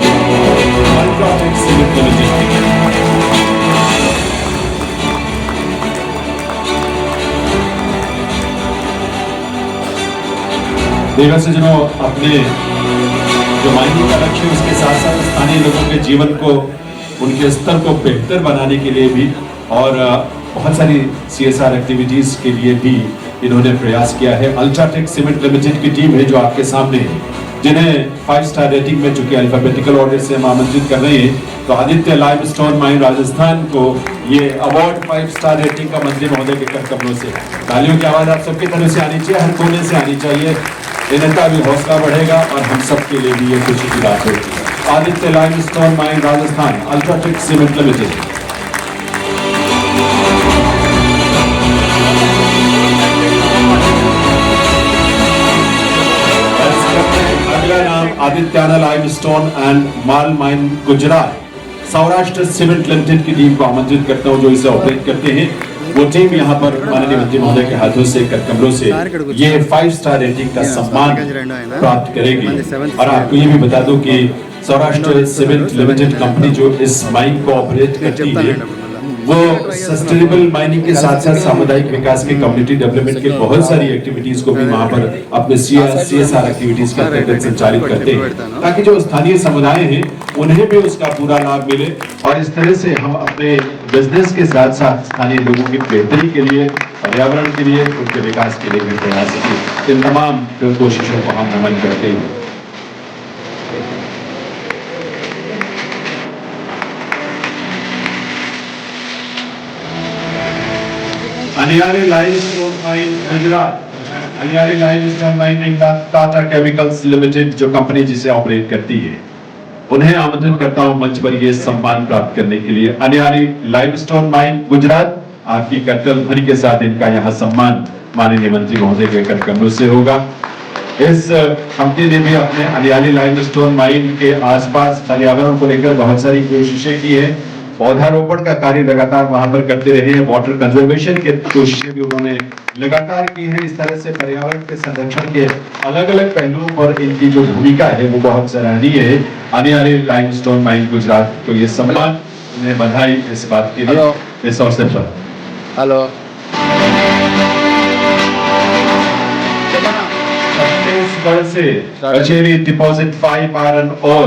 देवर से जिन्हों अपने जो माइनिंग का लक्ष्य उसके साथ साथ स्थानीय लोगों के जीवन को, उनके स्तर को बेहतर बनाने के लिए भी और बहुत सारी CSR एक्टिविटीज के लिए भी इन्होंने प्रयास किया है। अल्ट्राटेक सीमेंट लिमिटेड की टीम है जो आपके सामने है, जिन्हें 5 स्टार रेटिंग में चूंकि अल्फाबेटिकल ऑर्डर से हम आमंत्रित कर रहे हैं, तो आदित्य लाइमस्टोन माइन राजस्थान को ये अवार्ड 5 स्टार रेटिंग का मंत्री महोदय के कर कमलों से तालियों की आवाज आप सबकी तरफ से आनी चाहिए, हर कोने से आनी चाहिए। इनका भी हौसला बढ़ेगा और हम सबके लिए भी ये खुशी की बात होगी। Aditya limestone mine Rajasthan, UltraTech cement limited. अगला नाम Adityana limestone and marl mine Gujarat, Saurashtra cement limited की टीम को आमंत्रित करता हूं जो इसे ऑपरेट करते हैं। वो टीम यहाँ पर माननीय मंत्री महोदय के हाथों से कर कमलों से ये 5 स्टार रेटिंग का सम्मान प्राप्त करेगी। और आपको ये भी बता दूं कि सौराष्ट्र सीमेंट लिमिटेड कंपनी जो इस माइन को ऑपरेट करती है वो सस्टेनेबल माइनिंग के साथ साथ सामुदायिक विकास के, कम्युनिटी डेवलपमेंट के बहुत सारी एक्टिविटीज को भी वहां पर अपने CSR एक्टिविटीज के अंतर्गत संचालित करते हैं, ताकि जो स्थानीय समुदाय हैं उन्हें भी उसका पूरा लाभ मिले। और इस तरह से हम अपने बिजनेस के साथ साथ स्थानीय लोगों की बेहतरी के लिए, पर्यावरण के लिए, उनके विकास के लिए भी प्रयास किए। इन तमाम कोशिशों को हम नमन करते हैं। Aniyari limestone mine Gujarat, Aniyari limestone mining Tata chemicals limited जो कंपनी जिसे ऑपरेट करती है, उन्हें आमंत्रित करता हूं मंच पर ये सम्मान प्राप्त करने के लिए। अनियारी लाइमस्टोन माइन गुजरात, आपकी करतल ध्वनि के साथ इनका यहाँ सम्मान माननीय मंत्री महोदय के कर कमलों से होगा। इस कंपनी ने भी अपने अनियारी लाइमस्टोन माइन के आसपास पर्यावरण को लेकर बहुत सारी कोशिशें की है। पौधारोपण का कार्य लगातार वहां पर करते रहे हैं, वाटर कंजर्वेशन की कोशिशें भी उन्होंने लगातार की है। इस तरह से पर्यावरण के संरक्षण के अलग अलग पहलुओं पर इनकी जो भूमिका है वो बहुत सराहनीय है। अनियारी लाइमस्टोन माइन गुजरात को ये सम्मान, उन्हें बधाई इस बात के लिए इस अवसर पर। हेलो छत्तीसगढ़ से कचेरी डिपॉजिट 5 आयरन और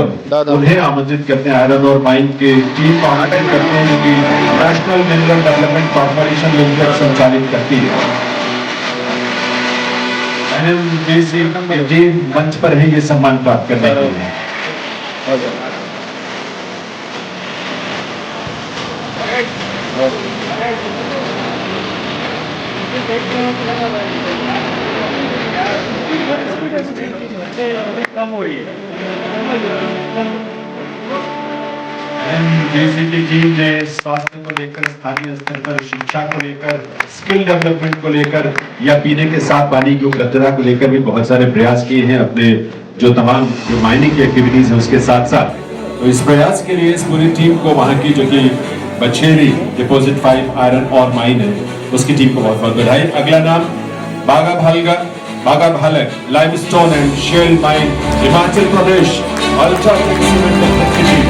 उन्हें आमंत्रित करते हैं। आयरन और माइन के टीम को आमंत्रित करते हैं जो कि national mineral development corporation limited संचालित करती है। NMDC मंच पर है ये सम्मान प्राप्त करने के लिए। NMDC टीम ने स्वास्थ्य को लेकर, स्थानीय स्तर पर शिक्षा को लेकर, स्किल डेवलपमेंट को लेकर या पीने के साफ पानी की उपलब्धता को लेकर भी बहुत सारे प्रयास किए हैं अपने जो तमाम जो माइनिंग की एक्टिविटीज है उसके साथ साथ। तो इस प्रयास के लिए इस पूरी टीम को वहां की जो कि बछेरी डिपॉजिट 5 आयरन और माइन है उसकी टीम को बहुत बहुत बधाई। अगला नाम Baga Bhalak limestone and shale mine Himachal Pradesh, UltraTech cement limited की टीम।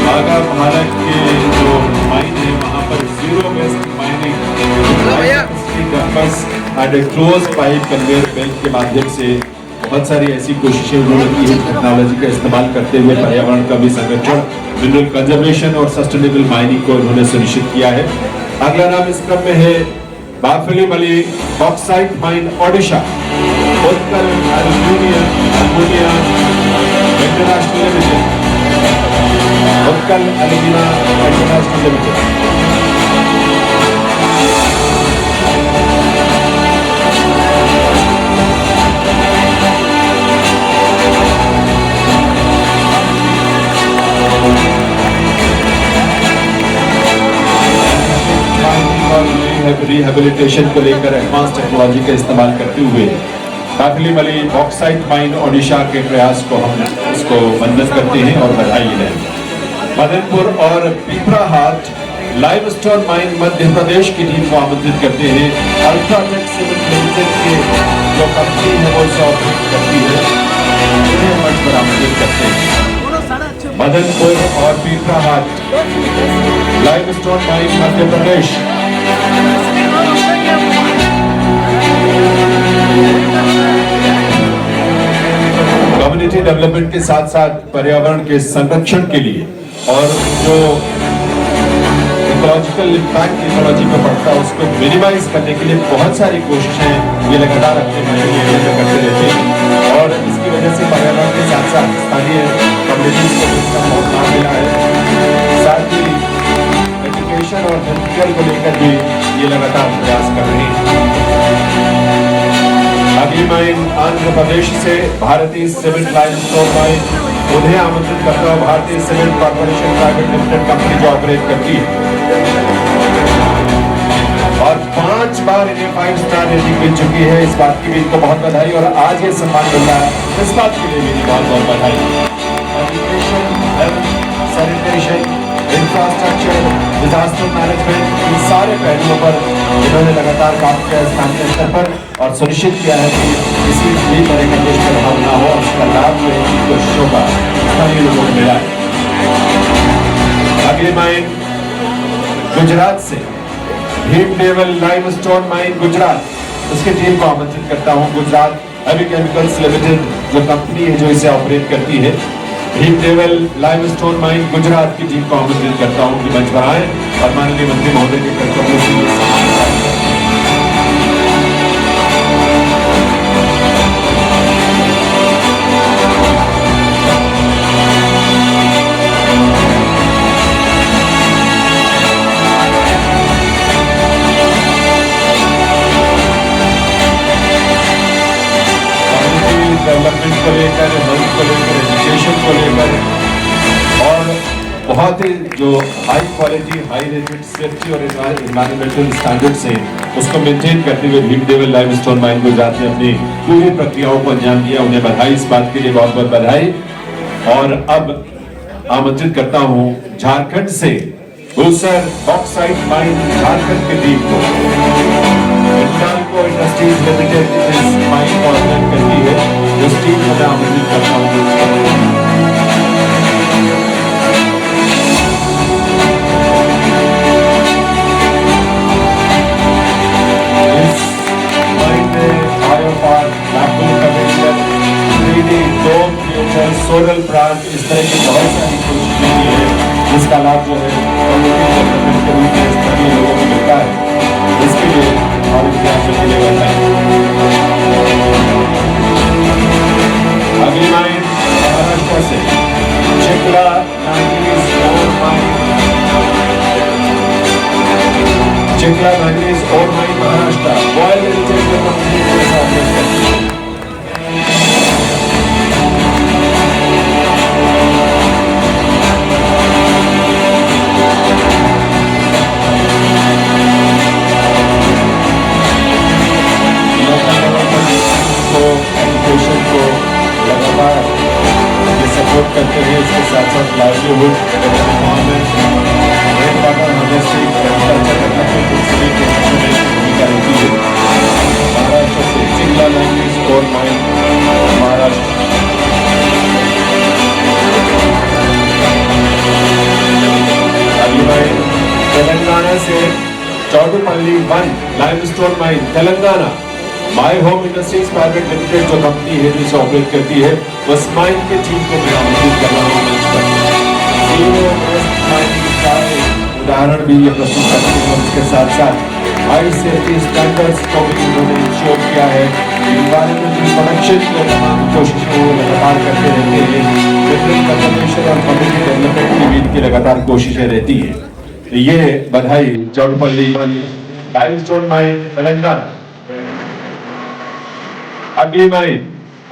बागा भालक के जो माइन है वहां पर zero waste mining and a close pipe conveyor belt के माध्यम से बहुत सारी ऐसी कोशिशें उन्होंने की है। टेक्नोलॉजी का इस्तेमाल करते हुए पर्यावरण का भी संरक्षण, मिनरल कंजर्वेशन और सस्टेनेबल माइनिंग को उन्होंने सुनिश्चित किया है। अगला नाम इस क्रम में है Baphlimali bauxite mine Odisha, Utkal aluminium international limited. Utkal alumina international limited. Rehabilitation को लेकर एडवांस टेक्नोलॉजी का इस्तेमाल करते हुए Baphlimali bauxite mine Odisha के प्रयास को हम इसको वंदन करते हैं और बधाई दें। मदनपुर और पीपराहाट लाइमस्टोन माइन मध्य प्रदेश की टीम को आमंत्रित करते हैं। अल्ट्राटेक सीमेंट लिमिटेड के जो कंपनी है वो इसे ऑपरेट करती है, उन्हें मंच पर आमंत्रित करते हैं। मदनपुर और पीपराहाट limestone mine Madhya Pradesh. Community development के साथ साथ पर्यावरण के संरक्षण के लिए और जो इकोलॉजिकल इम्पैक्ट इकोलॉजी में पड़ता है उसको मिनिमाइज करने के लिए बहुत सारी कोशिशें ये लगातार अपने महीने में करते रहते हैं और इसकी वजह से पर्यावरण के साथ साथ स्थानीय कम्युनिटीज को इसका बहुत लाभ मिला है। साथ ही एजुकेशन और हेल्थ केयर को लेकर भी ये लगातार प्रयास कर रहे हैं। अगली माइन आंध्र प्रदेश से भारतीय सीमेंट लाइमस्टोन माइन, उन्हें आमंत्रित करता हूं। भारतीय cement corporation private limited company जो ऑपरेट करती है और 5 बार इन्हें 5 स्टार रेटिंग मिल चुकी है। इस बात की भी इनको बहुत बधाई और आज ये सम्मान मिल रहा है, इस बात के लिए भी बहुत बहुत बधाई। Education, health, sanitation, infrastructure, disaster management, इन सारे पहलुओं पर इन्होंने लगातार काम किया स्थानीय स्तर पर और सुनिश्चित किया है कि किसी भी तरह का दुष्प्रभाव ना हो और इसका लाभ जो है कोशिशों का स्थानीय लोगों को मिला है। अगली माइन गुजरात से भीमदेवल लाइमस्टोन माइन गुजरात, उसकी टीम को आमंत्रित करता हूं। गुजरात हेवी केमिकल्स लिमिटेड जो कंपनी है जो इसे ऑपरेट करती है, भीमदेवल लाइमस्टोन माइन गुजरात की टीम को आमंत्रित करता हूं कि मंच पर आए और माननीय मंत्री महोदय के कर्तव्यों की डेवलपमेंट को लेकर, हेल्थ को लेकर, एजुकेशन को लेकर और बहुत ही जो high quality, high rated safety और एनवायरमेंटल स्टैंडर्ड्स हैं उसको मेंटेन करते हुए भीमदेवल लाइमस्टोन माइन गुजरात ने अपनी पूरी प्रक्रियाओं को अंजाम दिया। उन्हें बधाई, इस बात के लिए बहुत बहुत बधाई। और अब आमंत्रित करता हूं झारखंड से हुसर बॉक्साइट माइन झारखंड की टीम को। इंडस्ट्रीज लिमिटेड इस माइन को ऑपरेट करती है, उस टीम को मैं आमंत्रित करता हूं। इस माइन में बायोपार्क, लैपटॉप कनेक्शन, 3D डोम थिएटर, सोलर प्लांट, इस तरह की बहुत सारी कोशिशें की है जिसका लाभ जो है कम्युनिटी डेवलपमेंट के रूप में स्थानीय लोगों को मिलता है। इसके लिए अगली माइन महाराष्ट्र से चिकला मैंगनीज ओर माइन, चिकला मैंगनीज ओर माइन महाराष्ट्र बॉयल लिमिटेड की कंपनी को ऑपरेट करती है। एजुकेशन को लगातार ये सपोर्ट करते हुए इसके साथ साथ livelihood environment, rain water harvesting, agriculture development in सभी क्षेत्रों में भूमिका रहती है। महाराष्ट्र से चिकला मैंगनीज ओर माइन महाराष्ट्र। अगली माइन तेलंगाना से चौडुपल्ली 1 limestone mine Telangana, my home industries private limited जो कंपनी है जिसे ऑपरेट करती है, उस माइन की टीम को मैं आमंत्रित कर रहा हूं मंच पर। जीरो वेस्ट माइनिंग का उदाहरण भी ये प्रस्तुत करते हैं। उसके साथ साथ हाई सेफ्टी स्टैंडर्ड्स को भी उन्होंने इंश्योर किया है। इन्वायरमेंटल प्रोटेक्शन की तमाम कोशिशें वो लगातार करते रहते हैं। मिनरल कंजर्वेशन और कम्युनिटी डेवलपमेंट की भी इनकी लगातार कोशिशें रहती हैं। ये बधाई चौड़पल्ली लाइमस्टोन माइन तेलंगाना। अगली माइन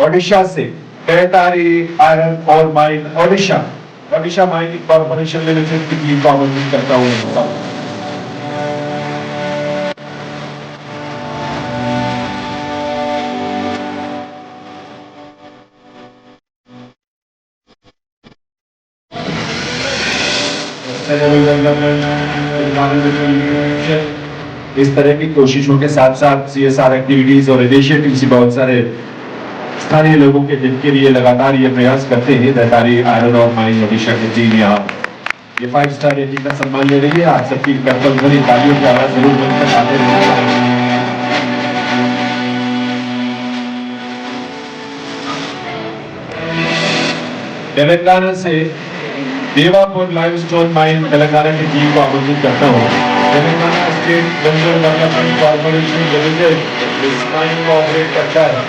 ओडिशा से केतारी iron ore mine Odisha mining corporation limited की टीम को आमंत्रित करता हूँ। इस तरह की कोशिशों के साथ साथ CSR एक्टिविटीज और इनिशिएटिव्स से बहुत सारे स्थानीय लोगों के जिनके लिए लगातार ये प्रयास करते हैं। दहतारी आयरन और माइन ओडिशा की टीम यहाँ ये 5 स्टार रेटिंग का सम्मान ले रही है। आप सबकी कर्तव्य भरी तालियों की आवाज जरूर बनकर आते रहिए। तेलंगाना से देवापुर लाइमस्टोन माइन तेलंगाना की टीम को आमंत्रित करता हूँ। Telangana state mineral development corporation limited इस माइन को ऑपरेट करता है।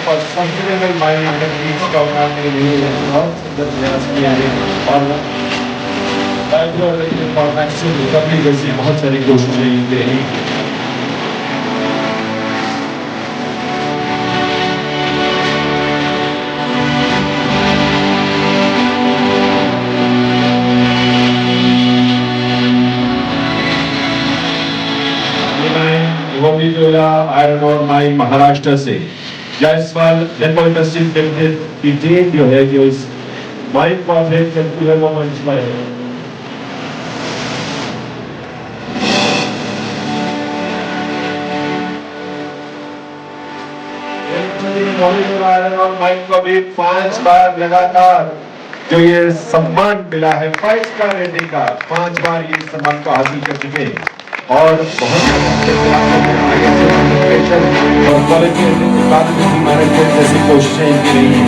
For sustainable mining techniques का उपयोग के लिए बहुत सुंदर प्रयास किया है और मैक्सिमम रिकवरी जैसी बहुत सारी कोशिशें की गई। आयरन और माइन महाराष्ट्र से जायसवाल जनरल इंडस्ट्रीज लिमिटेड की टीम जो है जो इस माइन को ऑपरेट करती है वो मंच पर है। आयरन और माइन को भी 5 बार लगातार जो ये सम्मान मिला है 5 स्टार रेटिंग का, 5 बार ये सम्मान को हासिल कर चुके हैं और बहुत और क्वालिटी मैनेजमेंट जैसी कोशिशें इनकी रही हैं।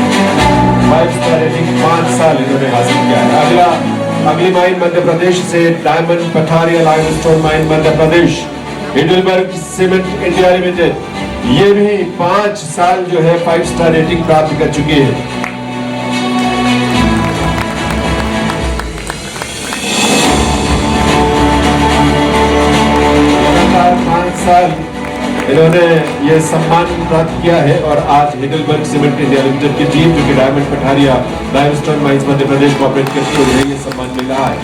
5 स्टार रेटिंग 5 साल इन्होंने हासिल किया है। अगली माइन मध्य प्रदेश से diamond Patharia limestone mine Madhya Pradesh Heidelberg cement India limited ये भी 5 साल जो है 5 स्टार रेटिंग प्राप्त कर चुके हैं। 5 साल इन्होंने ये सम्मान प्राप्त किया है और आज हिडलबर्ग सीमेंट इंडिया लिमिटेड की टीम जो कि diamond Patharia limestone mines Madhya Pradesh को ऑपरेट करती है ये सम्मान मिल रहा है।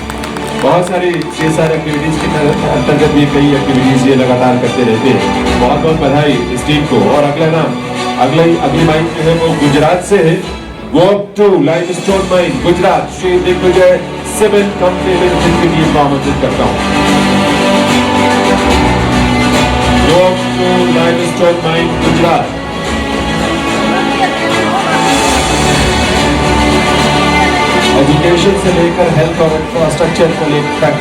बहुत सारी CSR एक्टिविटीज के अंतर्गत भी कई एक्टिविटीज ये लगातार करते रहते हैं। बहुत बहुत बधाई इस टीम को। और अगली माइन जो है वो गुजरात से है। गोप-2 limestone mine Gujarat Shri Digvijay cement company limited की टीम को आमंत्रित करता हूँ। गोप-2 लाइमस्टोन माइन गुजरात एजुकेशन से लेकर हेल्थ और इंफ्रास्ट्रक्चर को लेकर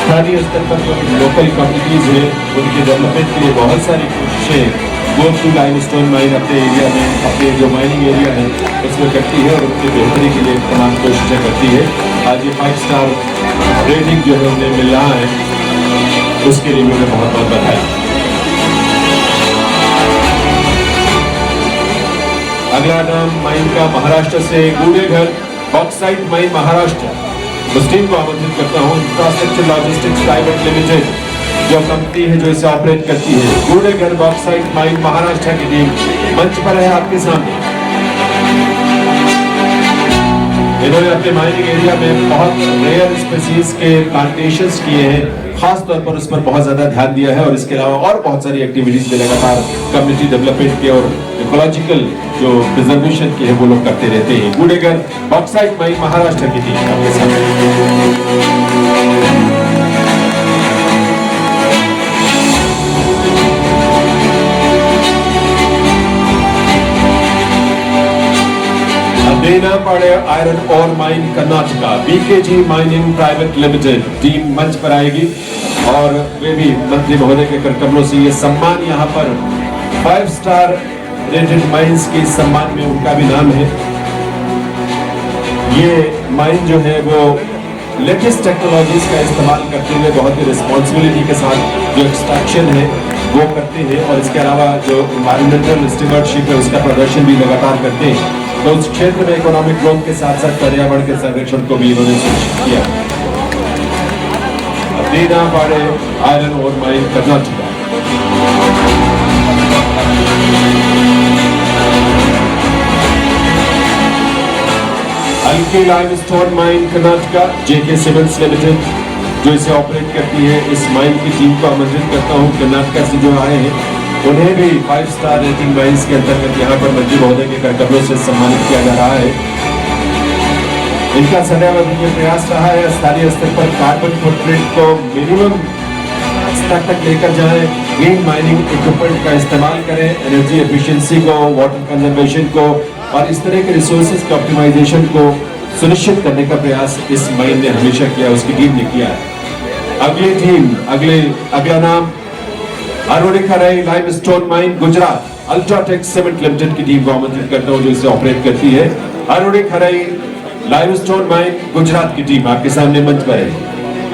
स्थानीय स्तर पर जो लोकल कम्युनिटीज है उनके डेवलपमेंट के लिए बहुत सारी कोशिशें गोप-2 लाइमस्टोन माइन अपने एरिया में अपने जो माइनिंग एरिया है उसमें करती है और उनकी बेहतरी के लिए तमाम कोशिशें करती है। आज ये 5 स्टार रेटिंग जो है उन्हें मिल रहा है उसके लिए मुझे बहुत बहुत बधाई। अगला नाम माइन का महाराष्ट्र से गूढ़ेघर बॉक्साइट माइन महाराष्ट्र उस टीम को आमंत्रित करता हूँ। इंफ्रास्ट्रक्चर लॉजिस्टिक्स प्राइवेट लिमिटेड जो कंपनी है जो इसे ऑपरेट करती है गूढ़ेघर बॉक्साइट माइन महाराष्ट्र की टीम मंच पर है आपके सामने। इन्होंने अपने माइनिंग एरिया में बहुत रेयर स्पीसीज के प्लांटेशंस किए हैं, खास तौर पर उस पर बहुत ज्यादा ध्यान दिया है और इसके अलावा और बहुत सारी एक्टिविटीज में लगातार कम्युनिटी डेवलपमेंट की और इकोलॉजिकल जो प्रिजर्वेशन की है वो लोग करते रहते हैं। गूढ़ेघर बॉक्साइट माइन महाराष्ट्र की टीम आपके सामने। देना पड़े iron ore mine Karnataka BKG mining private limited team मंच पर आएगी और वे भी मंत्री महोदय के करकमलों से ये सम्मान यहाँ पर 5 स्टार रेटेड माइंस के सम्मान में उनका भी नाम है। ये माइन जो है वो लेटेस्ट टेक्नोलॉजीज का इस्तेमाल करते हुए बहुत ही रिस्पॉन्सिबिलिटी के साथ जो एक्सट्रैक्शन है वो करते हैं, और इसके अलावा जो इन्वायरमेंटल स्टीवर्डशिप है उसका प्रदर्शन भी लगातार करते हैं। तो उस क्षेत्र में इकोनॉमिक ग्रोथ के साथ साथ पर्यावरण के संरक्षण को भी इन्होंने सुनिश्चित किया। देना बाड़े आयरन और माइन कर्नाटक। हल्की लाइमस्टोन माइन कर्नाटक जेके सीमेंट्स लिमिटेड जो इसे ऑपरेट करती है, इस माइन की टीम को आमंत्रित करता हूं। कर्नाटक से जो आए हैं उन्हें भी 5 स्टार रेटिंग माइंस के अंतर्गत यहाँ पर मंत्री महोदय के करकमलों से सम्मानित किया जा रहा है। इनका सदैव ये प्रयास रहा है स्थानीय स्तर पर कार्बन फुटप्रिंट को मिनिमम स्तर तक लेकर जाएं, ग्रीन माइनिंग इक्विपमेंट का इस्तेमाल करें, एनर्जी एफिशिएंसी को, वाटर कंजर्वेशन को और इस तरह के रिसोर्सेज के ऑप्टिमाइजेशन को सुनिश्चित करने का प्रयास इस माइन ने हमेशा किया, उसकी टीम ने किया है। अगली टीम, अगला नाम Arodikharai limestone mine Gujarat UltraTech cement limited की टीम को आमंत्रित करता हूं जो इसे ऑपरेट करती है। अरोड़ीखराई लाइमस्टोन माइन गुजरात की टीम आपके सामने मंच पर है।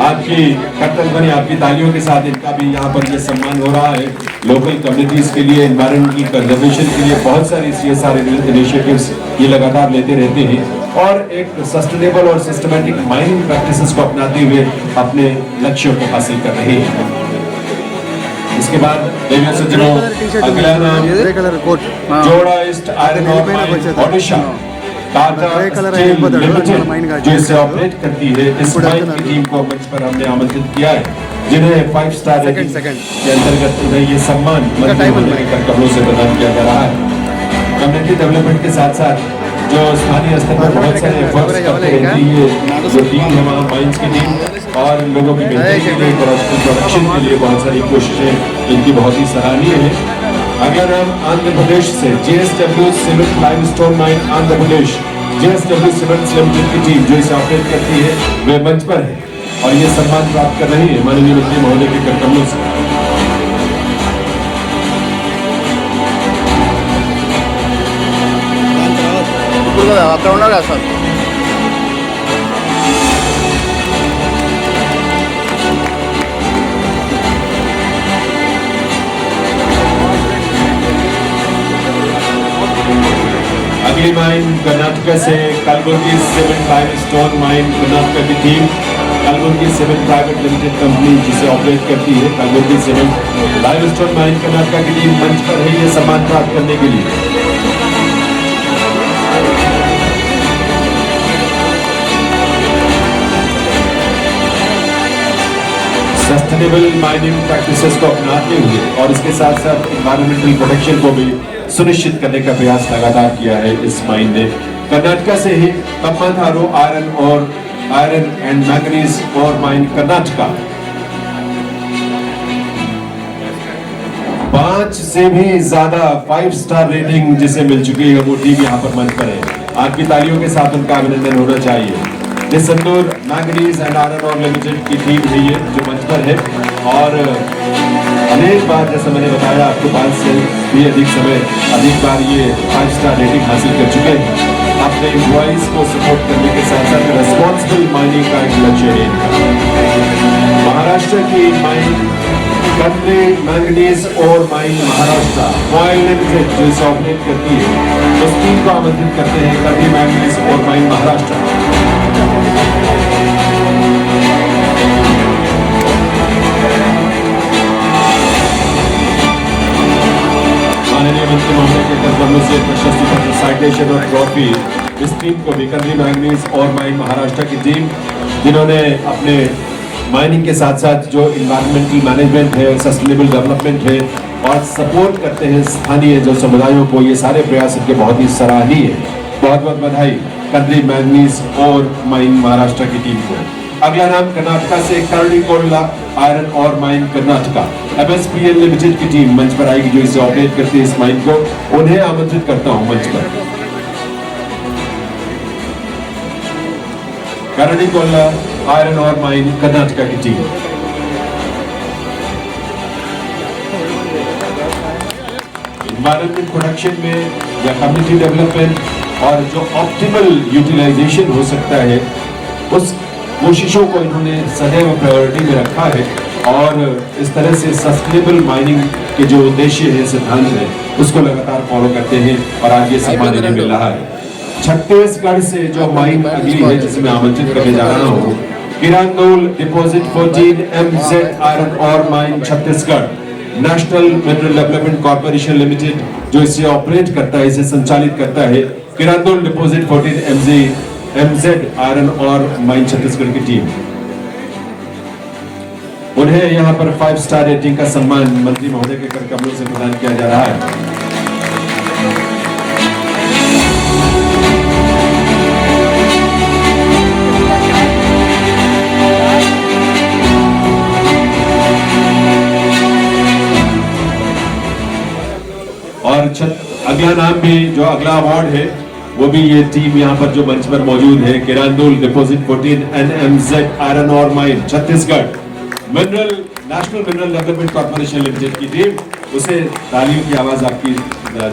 आपकी करतल ध्वनि, आपकी तालियों के साथ इनका भी यहाँ पर यह सम्मान हो रहा है। लोकल कम्युनिटीज के लिए, एनवायरमेंटल कंजर्वेशन के लिए बहुत सारी CSR इनिशिएटिव्स ये लगातार लेते रहते हैं और एक सस्टेनेबल और सिस्टमैटिक माइनिंग प्रैक्टिसेस को अपनाते हुए अपने लक्ष्यों को हासिल कर रहे हैं। इसके बाद सज्जनों, अगला नाम जोड़ा east iron ore mine Odisha Tata steel limited जो इसे ऑपरेट करती है, इस माइन की टीम को मंच पर हमने आमंत्रित किया है, जिन्हें 5 स्टार रेटिंग के अंतर्गत उन्हें ये सम्मान मंत्री महोदय के करकमलों से प्रदान किया जा रहा है। कम्युनिटी डेवलपमेंट के साथ साथ जो स्थानीय स्तर पर बहुत सारे एफर्ट्स करते रहती है जो टीम है वहाँ माइंस की टीम और लोगों की बेहतरी के लिए, प्रोडक्शन के लिए बहुत सारी कोशिशें इनकी बहुत ही सराहनीय है। अगला नाम आंध्र प्रदेश से JSW cement limestone mine Andhra Pradesh, JSW cement limited की टीम जो इसे ऑपरेट करती है वे मंच पर है और ये सम्मान प्राप्त कर रही है माननीय मंत्री महोदय के करकमलों से। अगली माइन कर्नाटक से Kalaburagi cement limestone mine Karnataka की team, Kalaburagi cement private limited company जिसे ऑपरेट करती है Kalaburagi cement limestone mine Karnataka की टीम मंच पर है ये सम्मान प्राप्त करने के लिए। सस्टेनेबल माइनिंग प्रैक्टिसेस को अपनाते हुए और इसके साथ साथ एनवायरमेंटल प्रोटेक्शन को भी सुनिश्चित करने का प्रयास लगातार किया है इस माइन ने। कर्नाटक से ही तम्माधारो आयरन एंड मैंगनीज और माइन कर्नाटक 5 से भी ज्यादा 5 स्टार रेटिंग जिसे मिल चुकी है वो टीम यहाँ पर मंच पर है। आपकी तालियों के साथ उनका अभिनंदन होना चाहिए। दिसंदूर मैंगनीज एंड आयरन और लिमिटेड की टीम है ये जो मंच पर है और अनेक बार जैसा मैंने बताया आपको 5 से भी अधिक बार ये 5 स्टार रेटिंग हासिल कर चुके हैं। अपने एम्प्लॉइज को सपोर्ट करने के साथ साथ रेस्पॉन्सिबल माइनिंग का एक लक्ष्य है। महाराष्ट्र की माइन कंट्री मैंगनीज और माइन महाराष्ट्र ऑयल लिमिटेड जो इसे ऑपरेट करती है उस टीम को आमंत्रित करते हैं कंट्री मैंगनीज और माइन महाराष्ट्र। माननीय मंत्री महोदय के करकमलों से प्रशस्ति पत्र, साइटेशन और ट्रॉफी इस टीम को भी कंट्री मैंगनीज और माइन महाराष्ट्र की टीम जिन्होंने अपने माइनिंग के साथ साथ जो इन्वायरमेंटल मैनेजमेंट है, सस्टेनेबल डेवलपमेंट है और सपोर्ट करते हैं स्थानीय जो समुदायों को, ये सारे प्रयास इनके बहुत ही सराहनीय है। बहुत बहुत बधाई कंट्री मैंगनीज और माइन महाराष्ट्र की टीम को। अगला नाम कर्नाटक से करडीकोला iron ore mine Karnataka MSPL limited की टीम मंच पर आएगी जो इसे ऑपरेट करती है इस माइन को। उन्हें आमंत्रित करता हूं मंच पर। करडीकोला आयरन और माइन कर्नाटक की टीम। एनवायरमेंट प्रोटेक्शन में या कम्युनिटी डेवलपमेंट और जो ऑप्टिमल यूटिलाइजेशन हो सकता है कोशिशों को इन्होंने सदैव प्रायोरिटी में रखा है और इस तरह से सस्टेनेबल माइनिंग के जो उद्देश्य है, सिद्धांत है, उसको लगातार फॉलो करते हैं और आज ये सम्मान इन्हें मिल रहा है। छत्तीसगढ़ से जो माइन अगली है जिसे मैं आमंत्रित करने जा रहा हूँ, किरांदुल deposit 14 MZ iron ore mine Chhattisgarh, national mineral development corporation limited जो इसे ऑपरेट करता है, इसे संचालित करता है, किरांदुल deposit 14 MZ iron ore mine Chhattisgarh की टीम, उन्हें यहाँ पर 5 स्टार रेटिंग का सम्मान मंत्री महोदय के कर कमलों से प्रदान किया जा रहा है। और अगला नाम भी, जो अगला अवार्ड है वो भी ये टीम यहाँ पर जो मंच पर मौजूद है, किरांदुल deposit 14 NMZ iron ore mine Chhattisgarh, national mineral development corporation limited की टीम, उसे तालियों की आवाज आपकी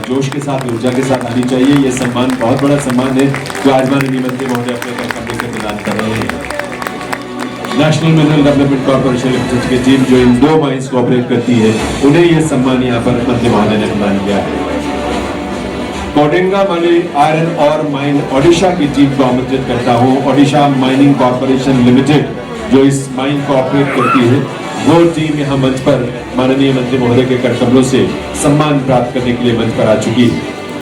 जोश के साथ, ऊर्जा के साथ आनी चाहिए। ये सम्मान बहुत बड़ा सम्मान है जो आज माननीय मंत्री महोदय अपने कमरे से प्रदान कर रहे हैं। National mineral development corporation limited की टीम जो इन 2 माइंस को ऑपरेट करती है, उन्हें यह सम्मान यहाँ पर मंत्री महोदय ने प्रदान किया है। Kodingamali iron ore mine Odisha की टीम को आमंत्रित करता हूँ। ओडिशा माइनिंग कॉर्पोरेशन लिमिटेड जो इस माइन को ऑपरेट करती है, वो टीम यहाँ मंच पर माननीय मंत्री महोदय के कर कमलों से सम्मान प्राप्त करने के लिए मंच पर आ चुकी है।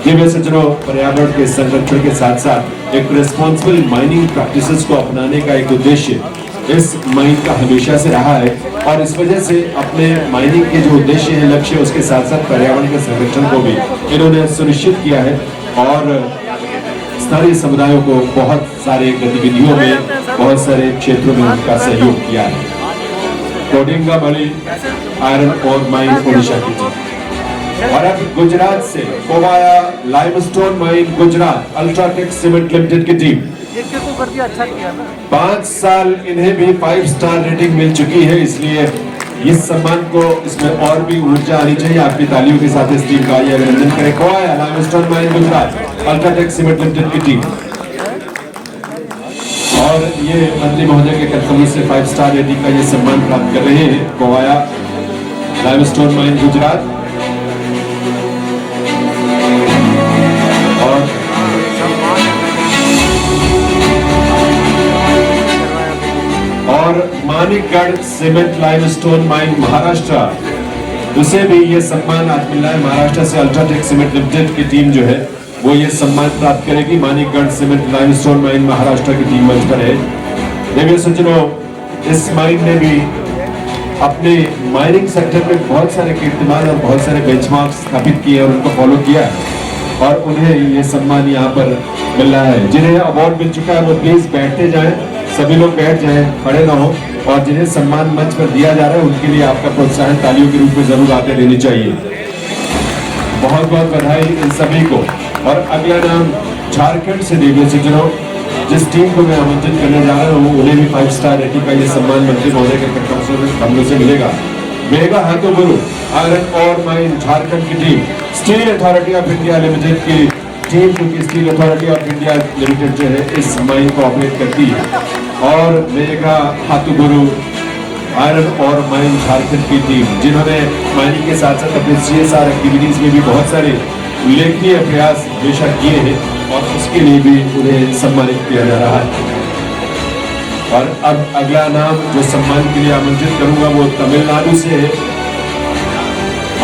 दिव्य सज्जनों, पर्यावरण के संरक्षण के साथ साथ एक रिस्पॉन्सिबल माइनिंग प्रैक्टिसेस को अपनाने का एक उद्देश्य इस माइन का हमेशा से रहा है और इस वजह से अपने माइनिंग के जो उद्देश्य है, लक्ष्य, उसके साथ साथ पर्यावरण के संरक्षण को भी इन्होंने सुनिश्चित किया है और स्थानीय समुदायों को बहुत सारे गतिविधियों में, बहुत सारे क्षेत्रों में उनका सहयोग किया है। Kodingamali iron ore mine Odisha की टीम। और अब गुजरात से Kovaya limestone mine Gujarat UltraTech cement limited की टीम, 5 साल इन्हें भी 5 स्टार रेटिंग मिल चुकी है, इसलिए इस सम्मान को, इसमें और भी ऊर्जा आनी चाहिए। आपकी तालियों के साथ इस टीम का आइए अभिनंदन करें। Kovaya limestone mine Gujarat UltraTech cement limited की टीम, और ये मंत्री महोदय के कर्तव्य से 5 स्टार रेटिंग का ये सम्मान प्राप्त कर रहे हैं। कोवाया लाइमस्टोन माइन गुजरात और Manikgarh cement limestone mine Maharashtra, उसे भी ये सम्मान आज मिल रहा है। महाराष्ट्र से अल्ट्राटेक सीमेंट लिमिटेड की टीम जो है वो ये सम्मान प्राप्त करेगी। Manikgarh cement limestone mine Maharashtra की टीम मंच पर है। देवियों सज्जनों, इस माइन ने भी अपने माइनिंग सेक्टर में बहुत सारे कीर्तिमान और बहुत सारे बेंचमार्क स्थापित किए और उनको फॉलो किया है और उन्हें ये सम्मान यहाँ पर मिल रहा है। जिन्हें अवार्ड मिल चुका है वो प्लीज बैठते जाएं, सभी लोग बैठ जाएं, खड़े ना हो, और जिन्हें सम्मान मंच पर दिया जा रहा है उनके लिए आपका प्रोत्साहन तालियों के रूप में जरूर आते रहनी चाहिए। बहुत बहुत बधाई इन सभी को। और अगला नाम झारखंड से देवियों सज्जनों, जिस टीम को मैं आमंत्रित करने जा रहा हूँ, उन्हें भी 5 स्टार रेटिंग का ये सम्मान मंत्री महोदय के कमलों से मिलेगा। Mega हाथोगुरु iron ore mine Jharkhand की team, steel authority of India limited की टीम, क्योंकि steel authority of India limited जो है इस माइन को ऑपरेट करती है, और mega हाथोगुरु iron ore mine Jharkhand की टीम, जिन्होंने माइनिंग के साथ साथ अपने CSR एक्टिविटीज में भी बहुत सारे उल्लेखनीय प्रयास हमेशा किए हैं और उसके लिए भी उन्हें सम्मानित किया जा रहा है। और अब अगला नाम जो सम्मान के लिए आमंत्रित करूंगा वो तमिलनाडु से है।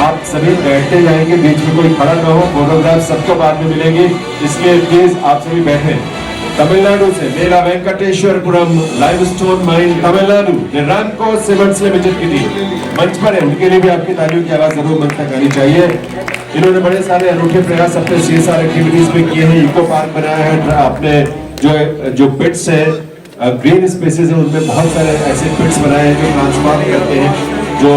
आप सभी बैठते जाएंगे, बीच में कोई खड़ा ना हो, फोटोग्राफ सबको बाद में मिलेंगे, इसलिए प्लीज आप सभी बैठे। तमिलनाडु से मेला वेंकटेश्वरपुरम लाइमस्टोन माइन तमिलनाडु, रामको सीमेंट्स लिमिटेड की टीम मंच पर है, उनके लिए भी आपकी तालियों की आवाज जरूर मंच तक आनी चाहिए। इन्होंने बड़े सारे अनूठे प्रयास अपने CSR एक्टिविटीज में किए हैं। इको पार्क बनाया है, अपने जो पिट्स है, ग्रीन स्पेसेस है, उनमें बहुत सारे ऐसे पिट्स बनाए हैं जो ट्रांसफॉर्म करते हैं जो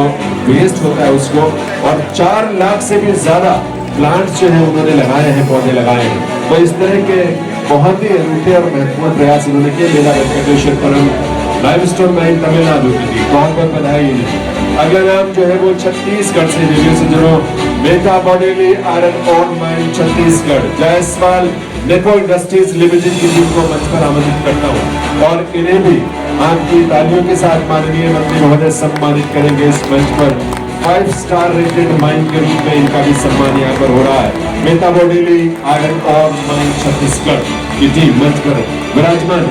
वेस्ट होता है उसको, और 4 लाख से भी ज्यादा प्लांट्स जो है उन्होंने लगाए हैं, पौधे लगाए हैं। तो इस तरह के बहुत ही अनूठे और महत्वपूर्ण प्रयास इन्होंने किए। मेला वेंकटेश्वरपुरम लाइमस्टोन माइन तमिलनाडु की थी, बहुत बहुत बधाई इन्हें। अगला नाम जो है वो छत्तीसगढ़ से देवियों सज्जनों, Metabodeli iron ore mine Chhattisgarh, Jayaswal Neco industries limited की टीम को मंच पर आमंत्रित करता हूँ और इन्हें भी आपकी तालियों के साथ माननीय मंत्री महोदय सम्मानित करेंगे इस मंच पर। 5 स्टार रेटेड माइन के रूप में इनका भी सम्मान यहाँ पर हो रहा है। Mehta Bodeli iron ore mine Chhattisgarh की टीम मंच पर विराजमान।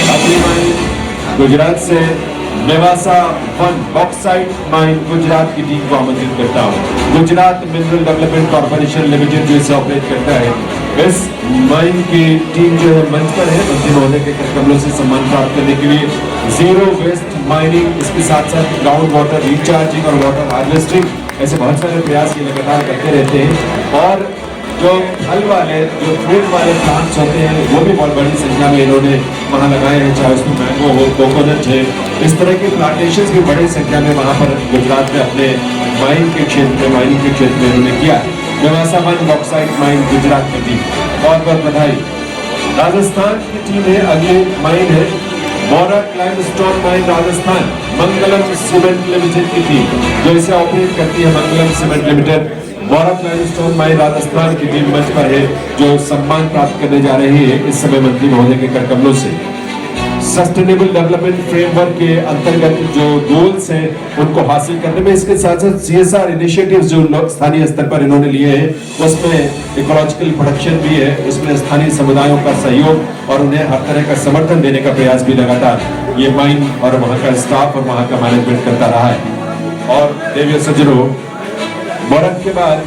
अगली माइन गुजरात से मेवासा 1 बॉक्साइट माइन गुजरात की टीम को आमंत्रित करता हूँ। Gujarat mineral development corporation limited जो इसे ऑपरेट करता है, इस माइन की टीम जो है मंच पर है। मंत्री महोदय के करकमलों से सम्मान प्राप्त करने के लिए जीरो वेस्ट माइनिंग, इसके साथ साथ ग्राउंड वाटर रिचार्जिंग और वाटर हार्वेस्टिंग, ऐसे बहुत सारे प्रयास ये लगातार करते रहते हैं। और जो फल वाले, जो फ्रूट वाले प्लांट्स होते हैं, वो भी बहुत बड़ी संख्या में इन्होंने वहाँ लगाए हैं, चाहे उसमें मैंगो हो, कोकोनट है, इस तरह के प्लांटेशन भी बड़ी संख्या में वहाँ पर गुजरात में अपने माइनिंग के क्षेत्र में इन्होंने किया। मेवासा 1 बॉक्साइट माइन गुजरात की टीम, बहुत बहुत बधाई। राजस्थान की टीम है, अगली माइन है मोरा क्लाइमस्टोन माइन राजस्थान, मंगलम सीमेंट लिमिटेड की टीम जो इसे ऑपरेट करती है। मंगलम सीमेंट लिमिटेड मोरा क्लाइमस्टोन माइन राजस्थान की टीम मंच पर है, जो सम्मान प्राप्त करने जा रही है इस समय मंत्री महोदय के करकमलों से। सस्टेनेबल डेवलपमेंट फ्रेमवर्क के अंतर्गत जो गोल्स हैं उनको हासिल करने में, इसके साथ साथ CSR इनिशिएटिव्स जो स्थानीय स्तर पर इन्होंने लिए हैं, उसमें इकोलॉजिकल प्रोडक्शन भी है, उसमें स्थानीय समुदायों का सहयोग और उन्हें हर तरह का समर्थन देने का प्रयास भी लगातार ये माइन और वहाँ का स्टाफ और वहाँ का मैनेजमेंट करता रहा है। और देवियों सज्जनों, मोरक के बाद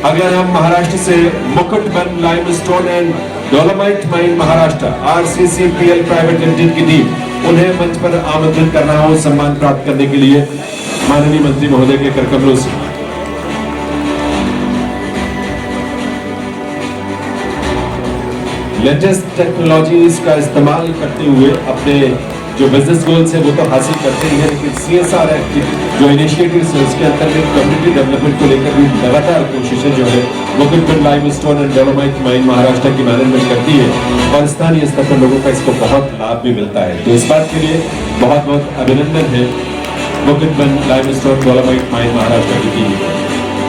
अगला नाम महाराष्ट्र से Mukutban limestone and dolomite mine Maharashtra RCCPL private limited की टीम, उन्हें मंच पर आमंत्रित करना हो सम्मान प्राप्त करने के लिए माननीय मंत्री महोदय के करकमलों से। लेटेस्ट टेक्नोलॉजीज का इस्तेमाल करते हुए अपने जो बिजनेस गोल्स है वो तो हासिल करते ही है, लेकिन CSR जो इनिशिएटिव्स है उसके अंतर्गत कम्युनिटी डेवलपमेंट को लेकर भी लगातार कोशिशें जो है Mukutban limestone and dolomite mine Maharashtra की मैनेजमेंट करती है और स्थानीय स्तर पर लोगों का इसको बहुत लाभ भी मिलता है। तो इस बात के लिए बहुत बहुत अभिनंदन है Mukutban limestone dolomite mine Maharashtra की टीम।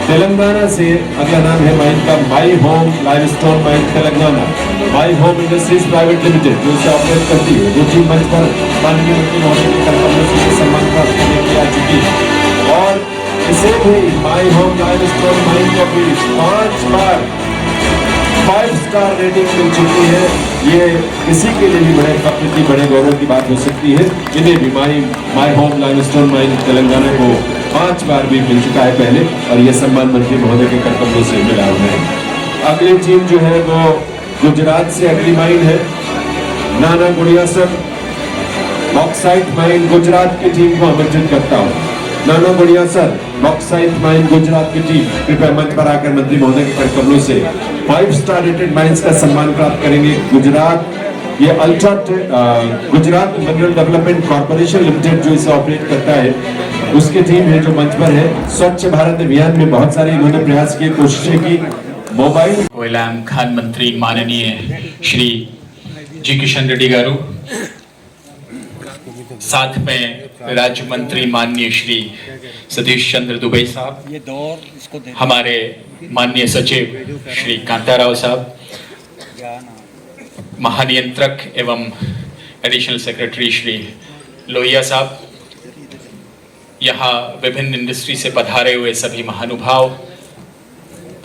तेलंगाना से अगला नाम है माइन का my home limestone mine Telangana, my home industries private limited जो इसे ऑपरेट करती है। जो टीम मंच पर माननीय मंत्री महोदय के करकमलों से सम्मान प्राप्त करने के लिए आ चुकी है और इसे भी माई होम लाइमस्टोन माइन को भी 5 बार 5 स्टार रेटिंग मिल चुकी है। ये किसी के लिए भी बड़े फख्र की, बड़े गौरव की बात हो सकती है। इन्हें भी my home limestone mine Telangana को 5 बार भी मिल चुका है पहले और ये सम्मान मंत्री महोदय के करकमलों से मिला हुआ है। अगली टीम जो है वो गुजरात से अगली माइन है नाना गुड़ियासर बॉक्साइट माइन गुजरात की टीम को आमंत्रित करता हूँ। नाना गुड़ियासर बॉक्साइट माइन गुजरात की टीम कृपया मंच पर आकर मंत्री महोदय के करकमलों से 5 स्टार रेटेड माइंस का सम्मान प्राप्त करेंगे। गुजरात ये Gujarat mineral development corporation limited जो इसे ऑपरेट करता है, उसकी टीम है जो मंच पर है। स्वच्छ भारत अभियान में बहुत सारे इन्होंने प्रयास किए, कोशिशें की। मोबाइल कोयलाम खान मंत्री माननीय श्री जी किशन रेड्डी गारू, साथ में राज्य मंत्री माननीय श्री सतीश चंद्र दुबे साहब, हमारे माननीय सचिव श्री कांताराव साहब, महानियंत्रक एवं एडिशनल सेक्रेटरी श्री लोहिया साहब, यहाँ विभिन्न इंडस्ट्री से पधारे हुए सभी महानुभाव,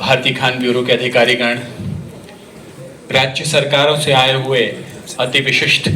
भारतीय खान ब्यूरो के अधिकारीगण, राज्य सरकारों से आए हुए अति विशिष्ट